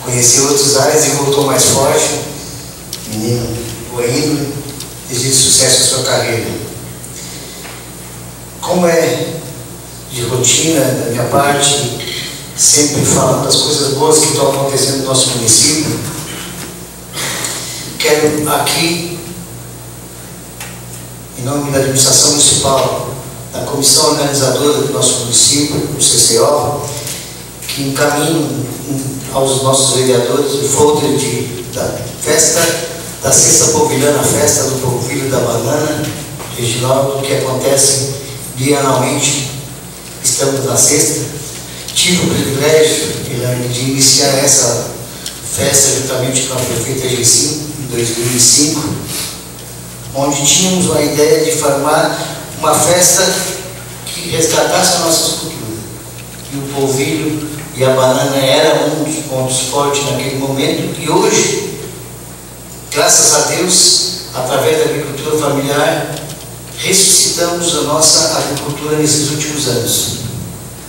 conheceu outras áreas e voltou mais forte. Menino, boa índole, desejo sucesso à sua carreira. Como é de rotina da minha parte, sempre falando das coisas boas que estão acontecendo no nosso município, quero aqui, em nome da administração municipal, da comissão organizadora do nosso município, o CCO, que encaminhe aos nossos vereadores o folder da festa da Sexta Polvilhana, a festa do Polvilho da Banana, Reginaldo, que acontece bienalmente. Estamos na sexta. Tive o privilégio de iniciar essa festa juntamente com a prefeita Gessim, em 2005, onde tínhamos a ideia de formar uma festa que resgatasse a nossa escultura. E o polvilho e a banana era um dos pontos fortes naquele momento, e hoje, graças a Deus, através da agricultura familiar, ressuscitamos a nossa agricultura nesses últimos anos.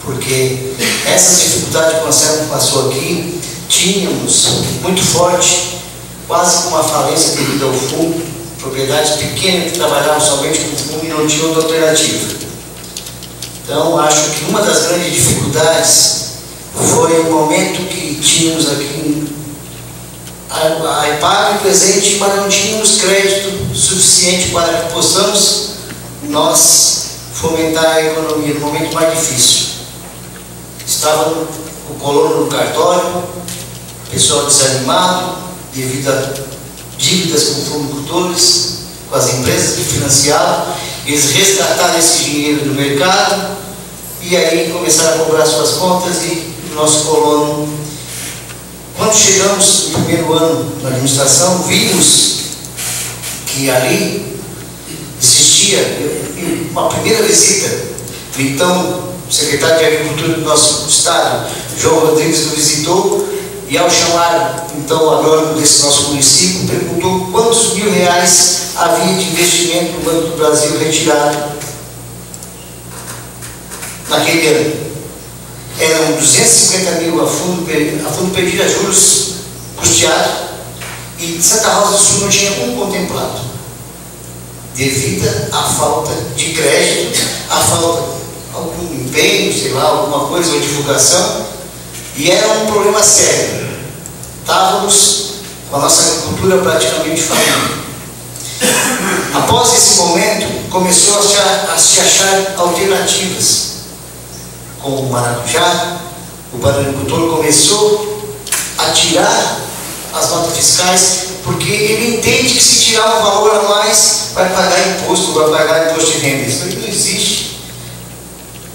Porque essas dificuldades que o Anselmo passou aqui, tínhamos muito forte, quase com uma falência devido ao fumo, propriedades pequenas que trabalhavam somente com fumo e não tinham outra alternativa. Então, acho que uma das grandes dificuldades foi o momento que tínhamos aqui a EPAG presente, mas não tínhamos crédito suficiente para que possamos nós fomentar a economia no momento mais difícil. Estava o colono no cartório, pessoal desanimado devido a dívidas com fumicultores, com as empresas que financiavam. Eles resgataram esse dinheiro do mercado e aí começaram a cobrar suas contas, e o nosso colono Quando chegamos no primeiro ano na administração, vimos que ali existia uma primeira visita do então secretário de Agricultura do nosso estado, João Rodrigues, nos visitou e, ao chamar então o agrônomo desse nosso município, perguntou quantos mil reais havia de investimento do Banco do Brasil retirado naquele ano. Eram 250 mil a fundo perdido a juros custeado, e Santa Rosa do Sul não tinha um contemplado, devido à falta de crédito, à falta de algum empenho, sei lá, alguma coisa, ou divulgação, e era um problema sério. Estávamos com a nossa agricultura praticamente falindo. Após esse momento, começou a se achar alternativas, como o maracujá. O bananicultor começou a tirar as notas fiscais, porque ele entende que se tirar um valor a mais, vai pagar imposto, vai pagar imposto de renda. Isso não existe.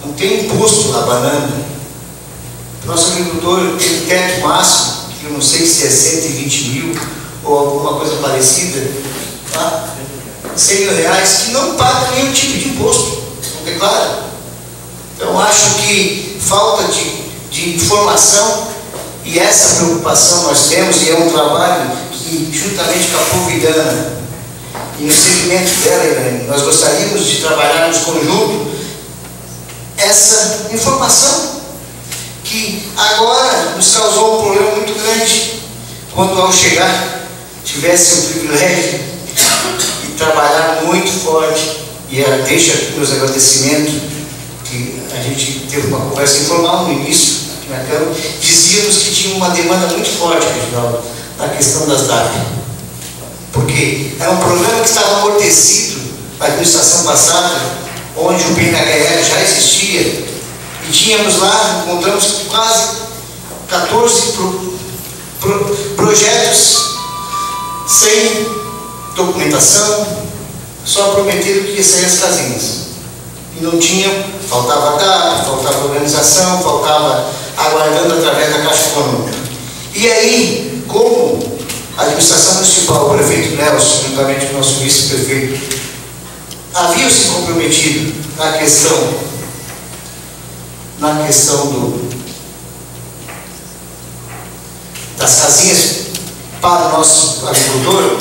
Não tem imposto na banana. Nosso agricultor tem teto máximo, que eu não sei se é 120 mil ou alguma coisa parecida, tá? 100 mil reais, que não paga nenhum tipo de imposto, não declara. Então, acho que falta de informação, e essa preocupação nós temos, e é um trabalho que, juntamente com a Povidana, e no segmento dela, Irene, nós gostaríamos de trabalhar nos conjunto essa informação, que agora nos causou um problema muito grande, quando ao chegar tivesse o privilégio de trabalhar muito forte, e deixa aqui meus agradecimentos, que a gente teve uma conversa informal no início, aqui na Câmara, dizíamos que tinha uma demanda muito forte, Reginaldo, na questão das DAP, porque era um programa que estava amortecido na administração passada, onde o BNHR já existia, e tínhamos lá, encontramos quase 14 projetos sem documentação, só prometeram que ia sair as casinhas. E não tinham, faltava DAP, faltava organização, faltava aguardando através da Caixa Econômica. E aí, como a administração municipal, o prefeito Nelson, juntamente com o nosso vice-prefeito, haviam se comprometido na questão das casinhas para o nosso agricultor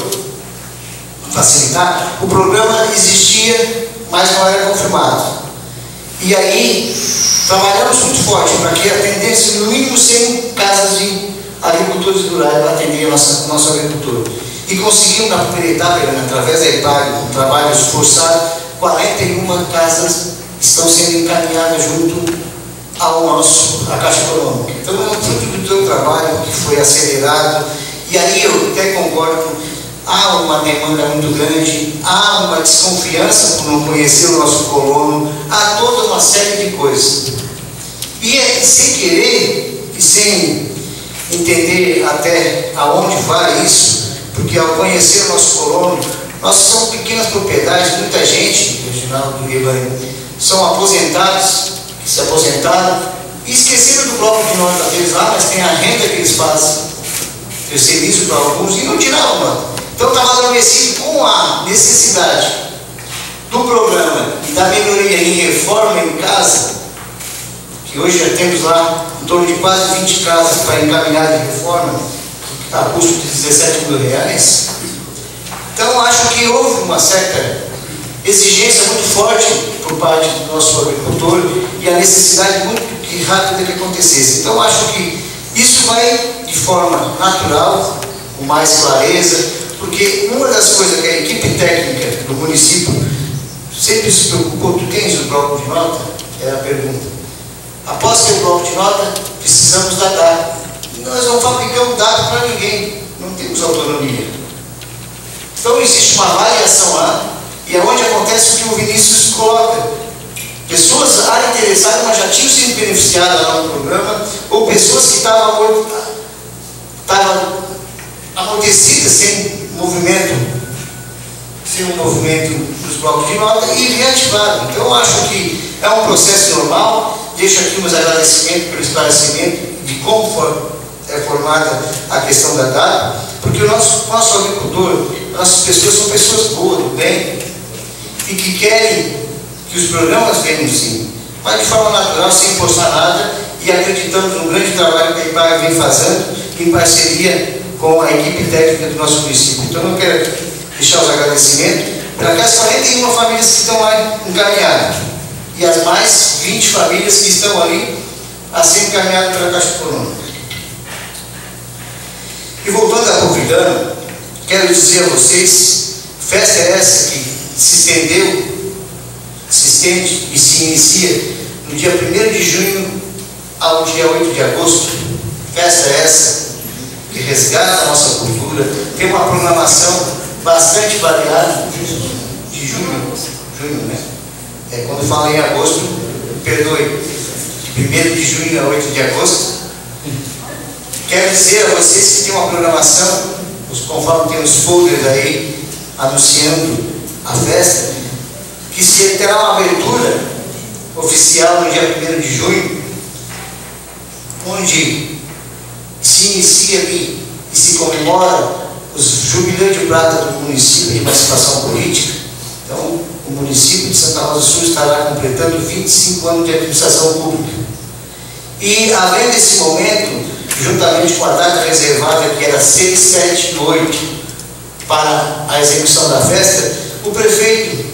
facilitar, o programa existia, mas não era confirmado. E aí trabalhamos muito forte para que atendesse no mínimo 100 casas de agricultores rurais para atender o nosso agricultor. E conseguimos, na primeira etapa, através da EPAG, um trabalho esforçado, 41 casas estão sendo encaminhadas junto à Caixa Econômica. Então, é um fruto do teu trabalho que foi acelerado, e aí eu até concordo, há uma demanda muito grande, há uma desconfiança por não conhecer o nosso colono, há toda uma série de coisas. E sem querer e sem entender até aonde vai isso, porque ao conhecer o nosso colono, nós somos pequenas propriedades, muita gente, Reginaldo e Elaine, são aposentados, que se aposentaram e esqueceram do bloco de nota deles lá, mas tem a renda que eles fazem, terceirizam para alguns e não tiraram nota. Então estava adormecido com a necessidade do programa e da melhoria em reforma em casa, que hoje já temos lá em torno de quase 20 casas para encaminhar de reforma, a custo de 17 mil reais. Então acho que houve uma certa exigência muito forte por parte do nosso agricultor e a necessidade muito rápida que acontecesse. Então acho que isso vai de forma natural, com mais clareza, porque uma das coisas que a equipe técnica do município sempre se preocupou: tu tens o bloco de nota? É a pergunta. Após ter o bloco de nota, precisamos da DAP. E nós não fabricamos DAP para ninguém, não temos autonomia. Então existe uma variação lá, e é onde acontece o que o Vinícius coloca. Pessoas interessadas, mas já tinham sido beneficiadas lá no programa, ou pessoas que estavam amortecidas, sem um movimento dos blocos de nota, e reativaram. Então eu acho que é um processo normal. Deixo aqui meus agradecimentos pelo esclarecimento de como é formada a questão da DAP, porque o nosso agricultor, nossas pessoas são pessoas boas, do bem, e que querem que os programas venham sim, mas de forma natural, sem forçar nada, e acreditamos no grande trabalho que a IPAG vem fazendo em parceria com a equipe técnica do nosso município. Então eu quero deixar os agradecimentos para aquelas 41 famílias que estão lá encaminhadas e as mais 20 famílias que estão ali a ser encaminhadas pela Caixa Econômica. E voltando à Povilhana, quero dizer a vocês, festa é essa que se estende e se inicia no dia 1º de junho ao dia 8 de agosto. Festa essa que resgata a nossa cultura, tem uma programação bastante variada de junho, né? Quando falo em agosto, perdoe, de 1º de junho a 8 de agosto. Quero dizer a vocês que tem uma programação, conforme tem os folders aí, anunciando a festa, que se terá uma abertura oficial no dia 1º de junho, onde se inicia ali e se comemora os jubileu de prata do município de emancipação política. Então, o município de Santa Rosa do Sul estará completando 25 anos de administração pública. E, além desse momento, juntamente com a data reservada, que era 6, 7 e 8, para a execução da festa, o prefeito,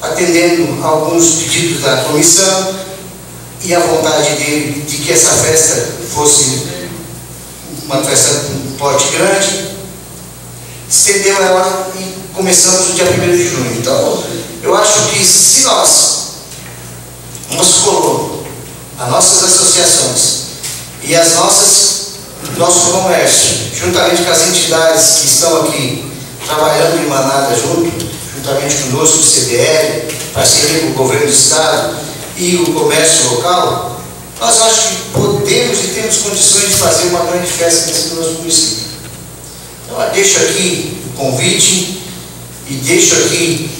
atendendo alguns pedidos da comissão e a vontade dele de que essa festa fosse uma festa com porte grande, estendeu ela e começamos no dia 1º de junho. Então, eu acho que se nosso colono, as nossas associações e nosso comércio, juntamente com as entidades que estão aqui trabalhando em manada juntamente conosco, o CDL, parceria com o governo do estado e o comércio local, nós acho que podemos e temos condições de fazer uma grande festa nesse nosso município. Então, eu deixo aqui o convite e deixo aqui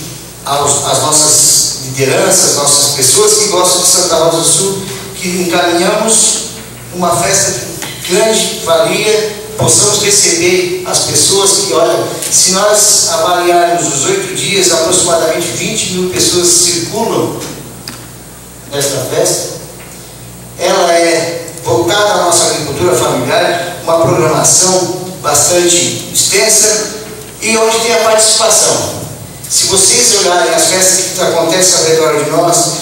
as nossas lideranças, nossas pessoas que gostam de Santa Rosa do Sul, que encaminhamos uma festa de grande valia, possamos receber as pessoas que, olha, se nós avaliarmos os 8 dias, aproximadamente 20 mil pessoas circulam nesta festa. Ela é voltada à nossa agricultura familiar, uma programação bastante extensa e onde tem a participação. Se vocês olharem as festas que acontecem ao redor de nós,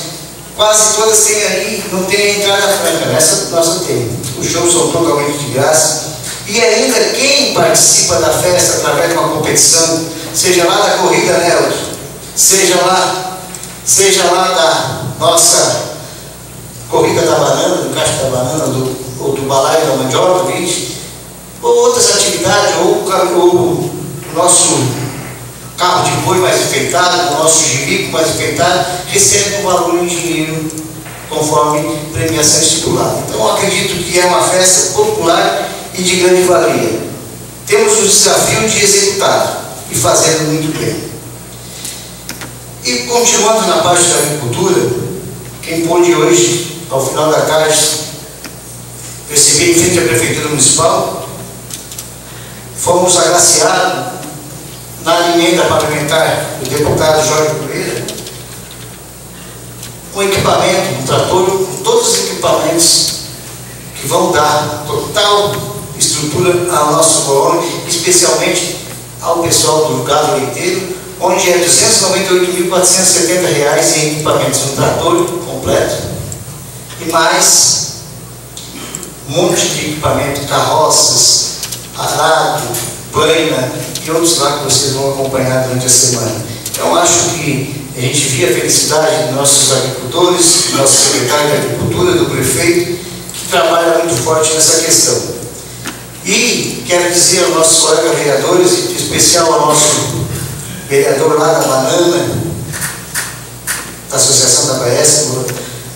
quase todas têm aí, não tem a entrada franca, nessa nossa tem. Os shows são totalmente de graça. E ainda quem participa da festa através de uma competição, seja lá da corrida Nelson, seja lá da nossa corrida da banana, do caixa da banana, ou do balaio da mandioca, ou outras atividades, ou o nosso carro de boi mais enfeitado, o nosso jirico mais enfeitado, recebe um valor em dinheiro conforme premiação estipulada. Então, eu acredito que é uma festa popular e de grande valia. Temos o desafio de executar e fazendo muito bem. E continuando na parte da agricultura, quem pôde hoje, ao final da tarde, receber em frente à Prefeitura Municipal, fomos agraciados na emenda parlamentar do deputado Jorge Pereira, com equipamento, um trator, com todos os equipamentos que vão dar total estrutura ao nosso colono, especialmente ao pessoal do gado leiteiro, onde é R$ 298.470 em equipamentos, um trator completo e mais um monte de equipamento, carroças, arado, plana e outros lá que vocês vão acompanhar durante a semana. Então, acho que a gente via a felicidade dos nossos agricultores, do nosso secretário de Agricultura, do prefeito, que trabalha muito forte nessa questão. E quero dizer aos nossos colegas vereadores, em especial ao nosso vereador lá da Banana, da Associação da Baesca,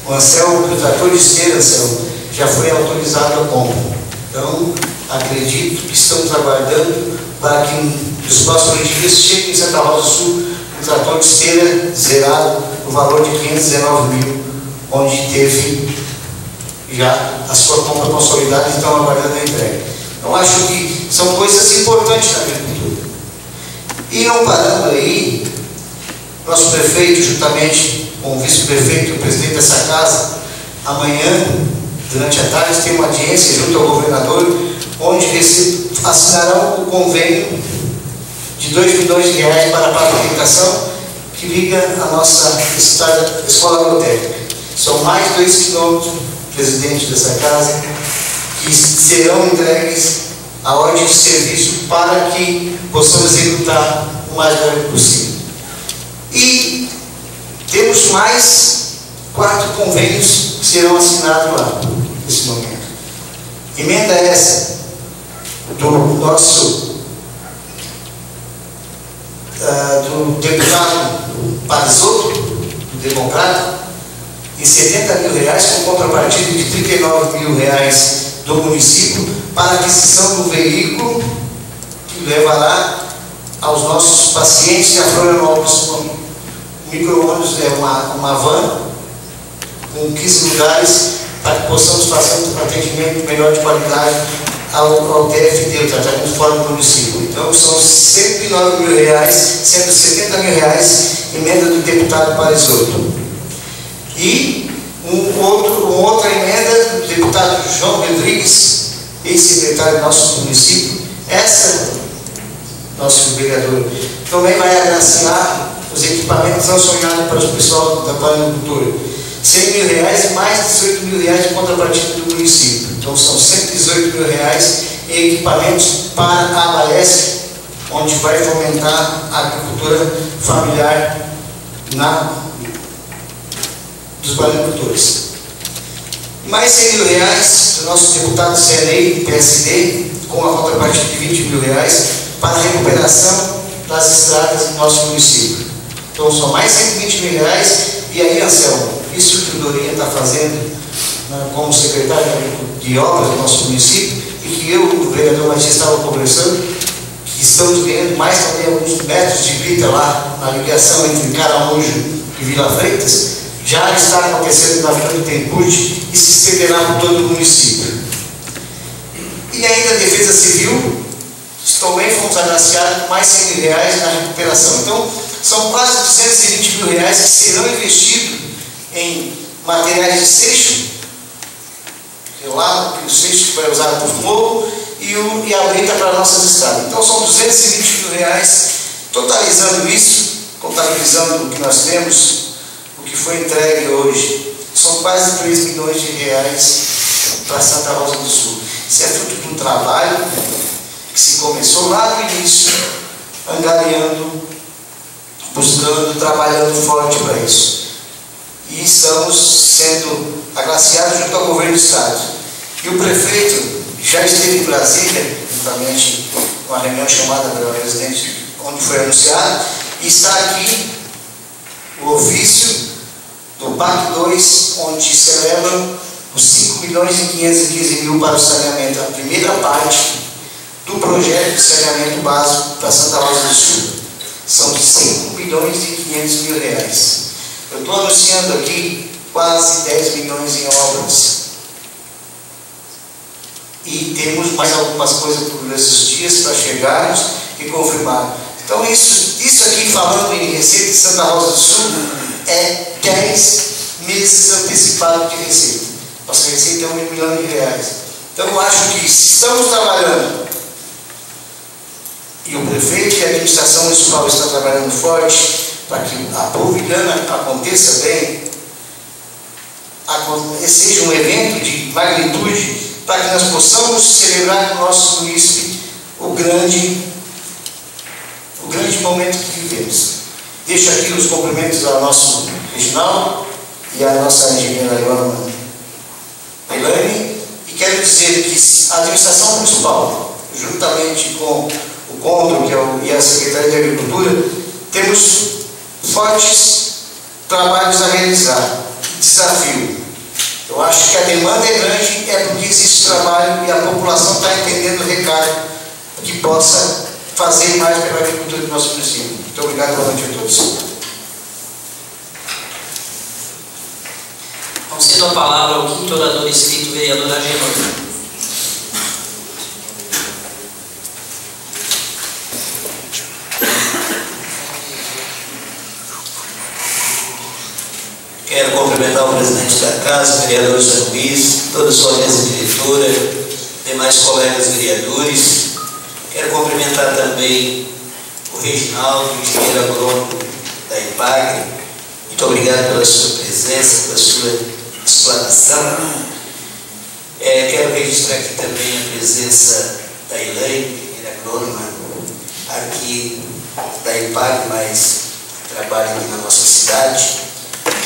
o Anselmo, que o trator de esteira, Anselmo, já foi autorizado a compra. Então, acredito que estão trabalhando para que nos próximos dias chegue em Santa Rosa do Sul um trator de esteira zerado no valor de 519 mil, onde teve já a sua compra consolidada e estão aguardando a entrega. Então acho que são coisas importantes na agricultura. E não parando aí, nosso prefeito, juntamente com o vice-prefeito e o presidente dessa casa, amanhã, durante a tarde, tem uma audiência junto ao governador, onde assinarão o convênio de R$2 milhões para a pavimentação que liga a nossa escola agrotécnica. São mais de 2 quilômetros, presidente dessa casa, que serão entregues a ordem de serviço para que possamos executar o mais breve possível. E temos mais 4 convênios que serão assinados lá, nesse momento. Emenda essa do nosso do deputado Parisotto, do Democrata, em R$70 mil, com contrapartida de R$39 mil do município, para aquisição do veículo que levará aos nossos pacientes a Florianópolis. O micro-ônibus é uma van com 15 lugares para que possamos fazer um atendimento melhor de qualidade ao TFD, o tratamento fora do município. Então são R$109 mil, sendo R$70 mil emenda do deputado Parisotto. E uma outra emenda do deputado João Rodrigues, ex-secretário do nosso município, nosso vereador, também vai agraciar os equipamentos não sonhados para o pessoal da panicultura. R$100 mil e mais R$18 mil de contrapartida do município. Então são R$118 mil em equipamentos para a ABAESC, onde vai fomentar a agricultura familiar dos panicultores. Mais R$100 mil do nosso deputado CNEI, PSD, com a contrapartida de R$20 mil para a recuperação das estradas do nosso município. Então são mais R$120 mil. E aí, Anselmo, isso que o Dorinha está fazendo como secretário de obras do nosso município, e que eu e o vereador Matias estava conversando, que estamos ganhando mais também alguns metros de brita lá na ligação entre Caramujo e Vila Freitas, já está acontecendo na Vila do Tempude e se estenderá por todo o município. E ainda a Defesa Civil, também fomos agraciados com mais R$100 mil na recuperação. Então, são quase R$220 mil que serão investidos em materiais de seixo, o seixo que vai usar para o morro e a brita para nossas estradas. Então são R$220 mil, totalizando isso, contabilizando o que nós temos, o que foi entregue hoje, são quase R$3 milhões para Santa Rosa do Sul. Isso é fruto de um trabalho que se começou lá no início, angariando, buscando, trabalhando forte para isso. E estamos sendo agraciados junto ao governo do Estado. E o prefeito já esteve em Brasília, juntamente com a reunião chamada pela presidente, onde foi anunciado, e está aqui o ofício do PAC 2, onde celebram os R$5.515.000 para o saneamento, a primeira parte do projeto de saneamento básico para Santa Rosa do Sul. São R$5.500.000. Eu estou anunciando aqui quase 10 milhões em obras. E temos mais algumas coisas por esses dias para chegarmos e confirmar. Então isso aqui, falando em receita de Santa Rosa do Sul, é 10 meses antecipado de receita. Nossa receita é R$1 milhão. Então eu acho que se estamos trabalhando, e o prefeito e a administração municipal estão trabalhando forte para que a Polvilhana aconteça bem, seja um evento de magnitude, para que nós possamos celebrar no nosso município o grande momento que vivemos. Deixo aqui os cumprimentos ao nosso Reginaldo e à nossa engenheira Elaine, e quero dizer que a administração municipal, juntamente com o Condro e a Secretaria de Agricultura, temos fortes trabalhos a realizar. Desafio. Eu acho que a demanda é grande, é porque existe trabalho e a população está entendendo o recado que possa fazer mais pela agricultura do nosso município. Muito obrigado, boa noite a todos. Cedo a palavra ao quinto orador inscrito, vereador Agenor. Quero cumprimentar o presidente da casa, vereador José Luiz, toda a sua mesa diretora, demais colegas vereadores. Quero cumprimentar também o Reginaldo, engenheiro agrônomo da IPAGRE. Muito obrigado pela sua presença, pela sua explanação. Quero registrar aqui também a presença da Elaine, engenheira agrônoma, aqui da IPAGRE, mas trabalha aqui na nossa cidade.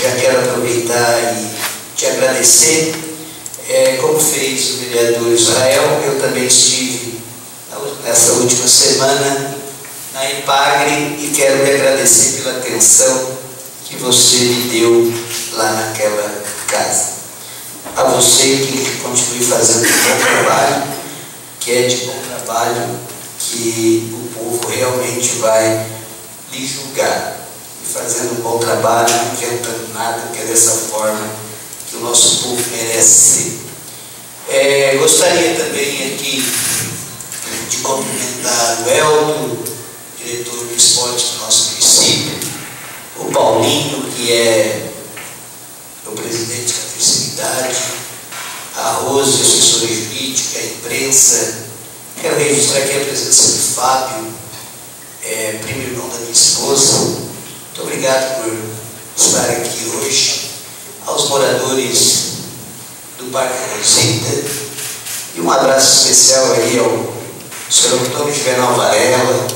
Já quero aproveitar e te agradecer. Como fez o vereador Israel, eu também estive nessa última semana na IPAGRE e quero lhe agradecer pela atenção que você me deu lá naquela casa. A você que continue fazendo um bom trabalho, que é de bom trabalho, que o povo realmente vai lhe julgar. Fazendo um bom trabalho, não inventando nada, que é dessa forma que o nosso povo merece ser. Gostaria também aqui de cumprimentar o Eldo, diretor do esporte do nosso município, o Paulinho, que é o presidente da terceira idade, a Rose, assessora jurídica, a imprensa. Quero registrar aqui a presença do Fábio, primo irmão da minha esposa. Muito obrigado por estar aqui hoje, aos moradores do Parque Rosita, e um abraço especial aí ao senhor Antônio Juvenal Varela,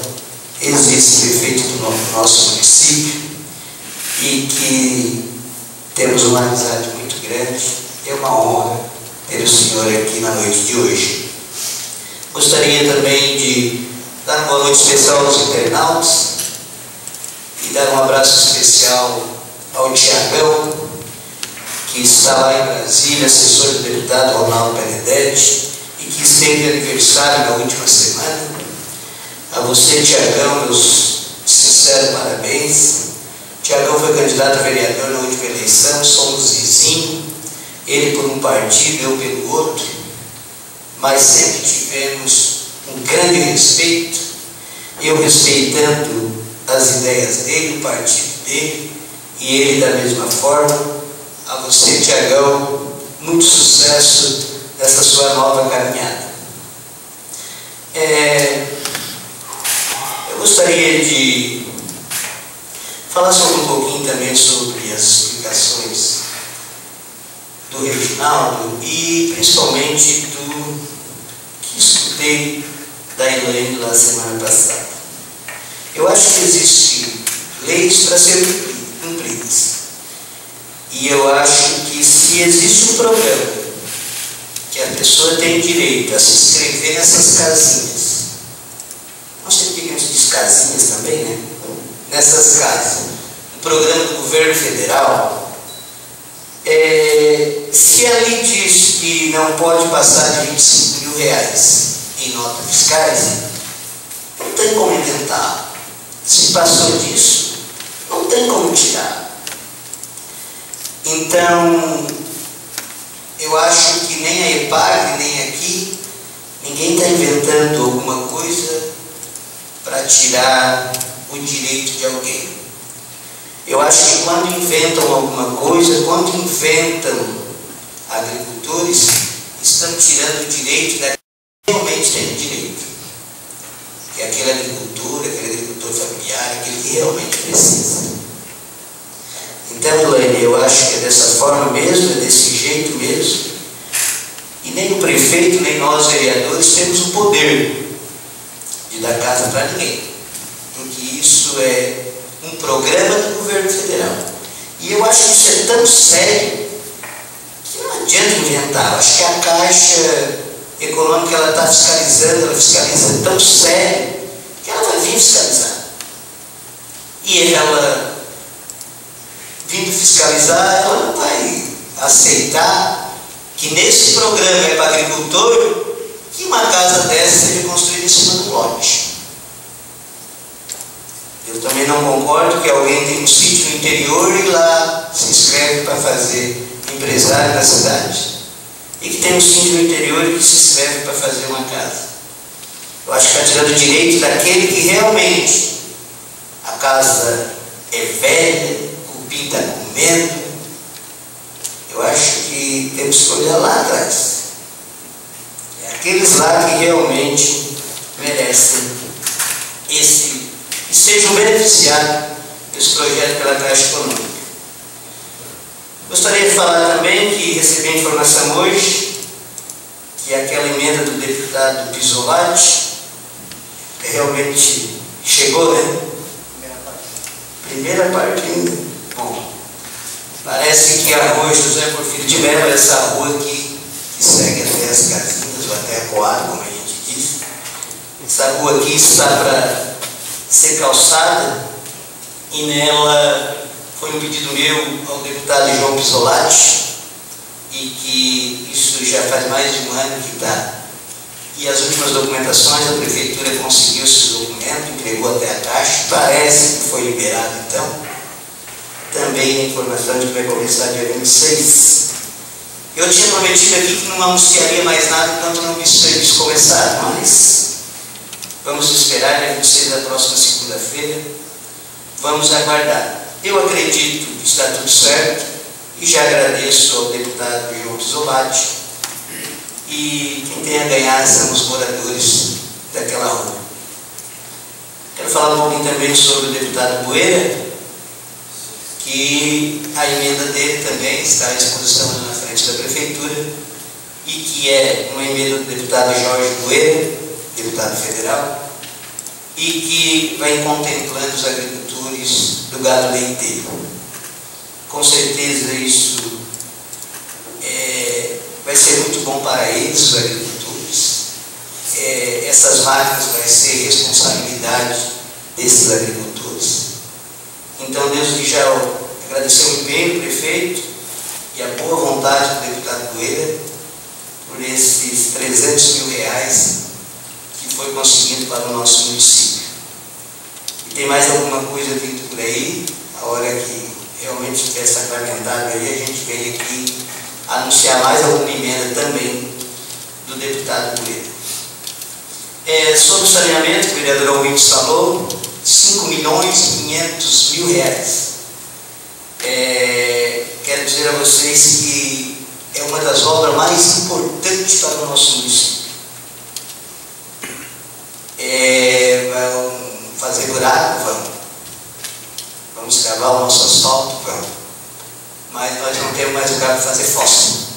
ex-vice-prefeito do nosso município, e que temos uma amizade muito grande. É uma honra ter o senhor aqui na noite de hoje. Gostaria também de dar uma boa noite especial aos internautas, e dar um abraço especial ao Tiagão, que está lá em Brasília, assessor do deputado Ronaldo Benedetti, e que esteve de aniversário na última semana. A você, Tiagão, meus sinceros parabéns. Tiagão foi candidato a vereador na última eleição, somos vizinhos, ele por um partido, eu pelo outro, mas sempre tivemos um grande respeito, eu respeitando as ideias dele, o partido dele, e ele da mesma forma. A você, Tiagão, muito sucesso nessa sua nova caminhada. Eu gostaria de falar sobre um pouquinho também sobre as explicações do Reginaldo e principalmente do que escutei da Elaine lá semana passada. Eu acho que existem leis para serem cumpridas. E eu acho que se existe um programa que a pessoa tem direito a se inscrever nessas casinhas, não sei porque a gente diz casinhas também, né? Nessas casas, um programa do governo federal, se ali diz que não pode passar de R$25 mil em notas fiscais, não tem como inventar. Se passou disso, não tem como tirar. Então, eu acho que nem a EPAGRE, nem aqui, ninguém está inventando alguma coisa para tirar o direito de alguém. Eu acho que quando inventam alguma coisa, quando inventam agricultores, estão tirando o direito daquele que realmente tem direito. Que é aquele agricultor familiar, aquele que realmente precisa. Então, Elaine, eu acho que é dessa forma mesmo, é desse jeito mesmo. E nem o prefeito, nem nós vereadores temos o poder de dar casa para ninguém. Porque isso é um programa do governo federal. E eu acho que isso é tão sério que não adianta inventar. Eu acho que a Caixa Econômica ela está fiscalizando, ela fiscaliza tão sério que ela vai vir fiscalizar. E ela, vindo fiscalizar, ela não vai aceitar que nesse programa é para agricultor que uma casa dessa seja construída em cima do lote. Eu também não concordo que alguém tenha um sítio no interior e lá se inscreve para fazer empresário da cidade e que tem um síndico no interior que se inscreve para fazer uma casa. Eu acho que está tirando o direito daquele que realmente a casa é velha, o cupim está comendo. Eu acho que temos que olhar lá atrás. É aqueles lá que realmente merecem esse, que sejam beneficiados desse projeto pela Caixa Econômica. Gostaria de falar também que recebi a informação hoje que aquela emenda do deputado Pisolati realmente chegou, né? Primeira parte ainda. Bom, parece que a rua José Porfírio de Mello, essa rua aqui, que segue até as casinhas, ou até a Coab, como a gente diz, essa rua aqui está para ser calçada e nela foi um pedido meu ao deputado João Pisolati e que isso já faz mais de um ano que está. E as últimas documentações, a prefeitura conseguiu esse documento, entregou até a Caixa, parece que foi liberado então. Também a informação de que vai começar dia 26. Eu tinha prometido aqui que não anunciaria mais nada enquanto não visse o serviço começar, mas vamos esperar dia 26 da próxima segunda-feira. Vamos aguardar. Eu acredito que está tudo certo e já agradeço ao deputado João Pisolati. E quem tem a ganhar são os moradores daquela rua. Quero falar um pouquinho também sobre o deputado Bueira, que a emenda dele também está à exposição na frente da prefeitura e que é uma emenda do deputado Jorge Bueira, deputado federal, e que vai contemplando os agricultores do gado leiteiro. Com certeza isso vai ser muito bom para eles, os agricultores. Essas máquinas vai ser responsabilidade desses agricultores. Então, desde já agradecer o empenho do prefeito e a boa vontade do deputado Bueira por esses R$300 mil que foi conseguido para o nosso município. E tem mais alguma coisa vindo por aí, a hora que realmente estiver sacramentado aí, a gente vem aqui anunciar mais alguma emenda também do deputado Bueira. Sobre o saneamento, o vereador Almides falou, R$5.500.000. Quero dizer a vocês que é uma das obras mais importantes para o nosso município. Vamos fazer buraco? Vamos escavar o nosso asfalto? Vamos. Mas nós não temos mais lugar para fazer fossa.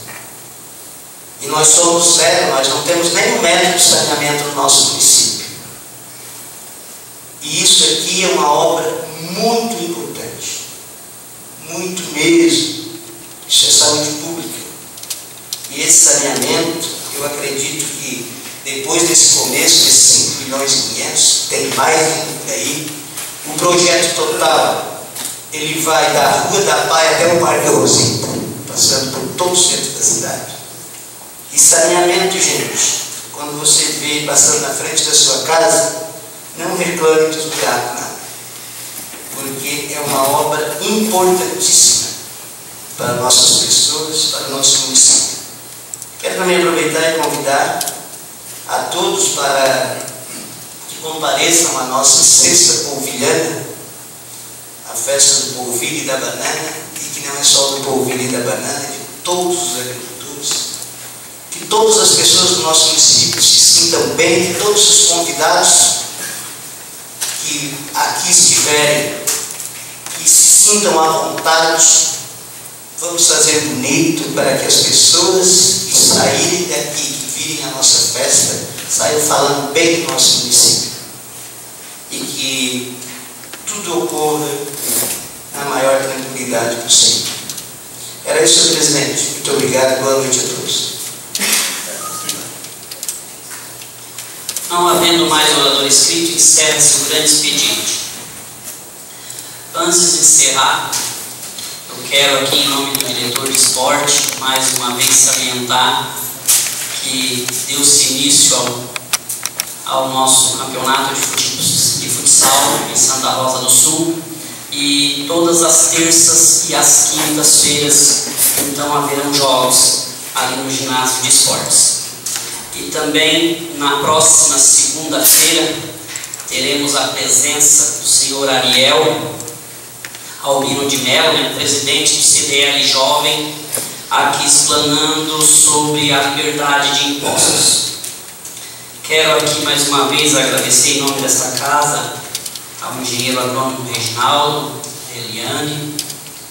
E nós somos zero, nós não temos nem 1 metro de saneamento no nosso município. E isso aqui é uma obra muito importante. Muito mesmo. Isso é saúde pública. E esse saneamento, eu acredito que depois desse começo, desses R$5.500.000, tem mais por aí, o projeto total, ele vai da Rua da Pai até o Parque Rosita, passando por todo o centro da cidade. E saneamento, gente, quando você vê passando na frente da sua casa, não reclame dos buracos, não. Porque é uma obra importantíssima para nossas pessoas, para o nosso município. Quero também aproveitar e convidar a todos para que compareçam à nossa sexta polvilhana, a festa do polvilho e da banana, e que não é só do polvilho e da banana, é de todos os agricultores, que todas as pessoas do nosso município se sintam bem, que todos os convidados que aqui estiverem, que se sintam à vontade. Vamos fazer bonito para que as pessoas que saírem daqui, que virem a nossa festa, saiam falando bem do nosso município. E que tudo ocorra na maior tranquilidade possível. Era isso, senhor presidente. Muito obrigado. Boa noite a todos. Não havendo mais orador inscrito, encerra-se o grande expediente. Antes de encerrar, eu quero aqui, em nome do diretor de esporte, mais uma vez salientar que deu-se início ao nosso campeonato de futsal em Santa Rosa do Sul. e todas as terças e as quintas-feiras então haverão jogos ali no ginásio de esportes. E também na próxima segunda-feira teremos a presença do senhor Ariel Albino de Mello, presidente do CDL Jovem, aqui explanando sobre a liberdade de impostos. Quero aqui mais uma vez agradecer em nome desta casa ao engenheiro agrônomo Reginaldo, Eliane,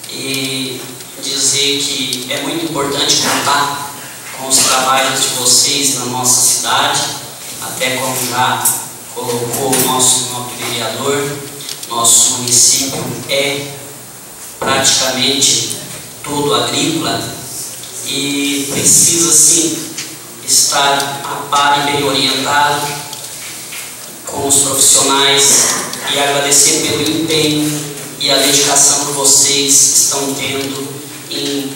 e dizer que é muito importante contar com os trabalhos de vocês na nossa cidade, até como já colocou o nosso vereador, nosso município é praticamente todo agrícola e precisa sim estar a par e bem orientado com os profissionais e agradecer pelo empenho e a dedicação que vocês estão tendo em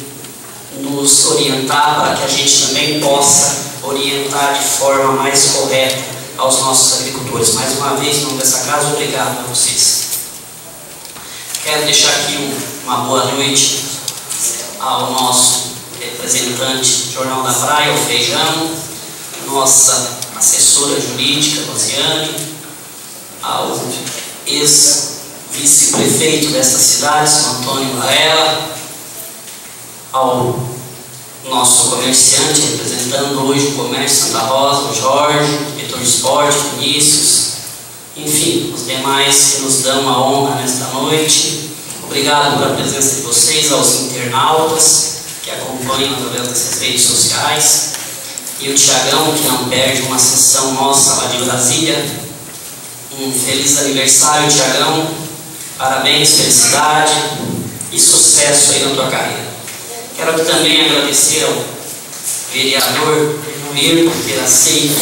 nos orientar para que a gente também possa orientar de forma mais correta aos nossos agricultores. Mais uma vez, em nome dessa casa, obrigado a vocês. Quero deixar aqui uma boa noite ao nosso representante do Jornal da Praia, o Feijão, nossa assessora jurídica, Rosiane, ao ex-vice-prefeito desta cidade, São Antônio Varela, ao nosso comerciante representando hoje o comércio Santa Rosa, o Jorge, diretor de esporte, Vinícius, enfim, os demais que nos dão a honra nesta noite. Obrigado pela presença de vocês, aos internautas que acompanham através das redes sociais, e o Tiagão, que não perde uma sessão nossa lá de Brasília. Um feliz aniversário, Tiagão, parabéns, felicidade e sucesso aí na tua carreira. Quero aqui também agradecer ao vereador Enuir por ter aceito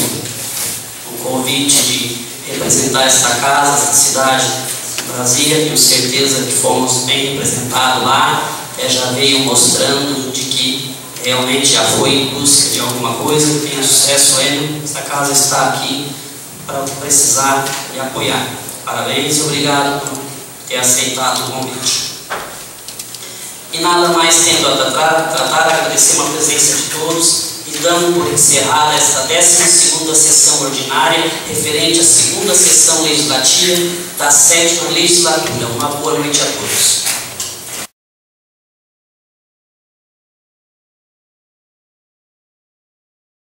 o convite de representar esta casa, esta cidade de Brasília. Tenho certeza que fomos bem representados lá. Já veio mostrando de que realmente já foi em busca de alguma coisa. Tenha sucesso, Enio. Esta casa está aqui para o que precisar e apoiar. Parabéns e obrigado por ter aceitado o convite. E nada mais tendo a tratar, agradecer a presença de todos e damos por encerrada esta 12ª sessão ordinária referente à 2ª sessão legislativa da 7ª legislatura. Uma boa noite a todos.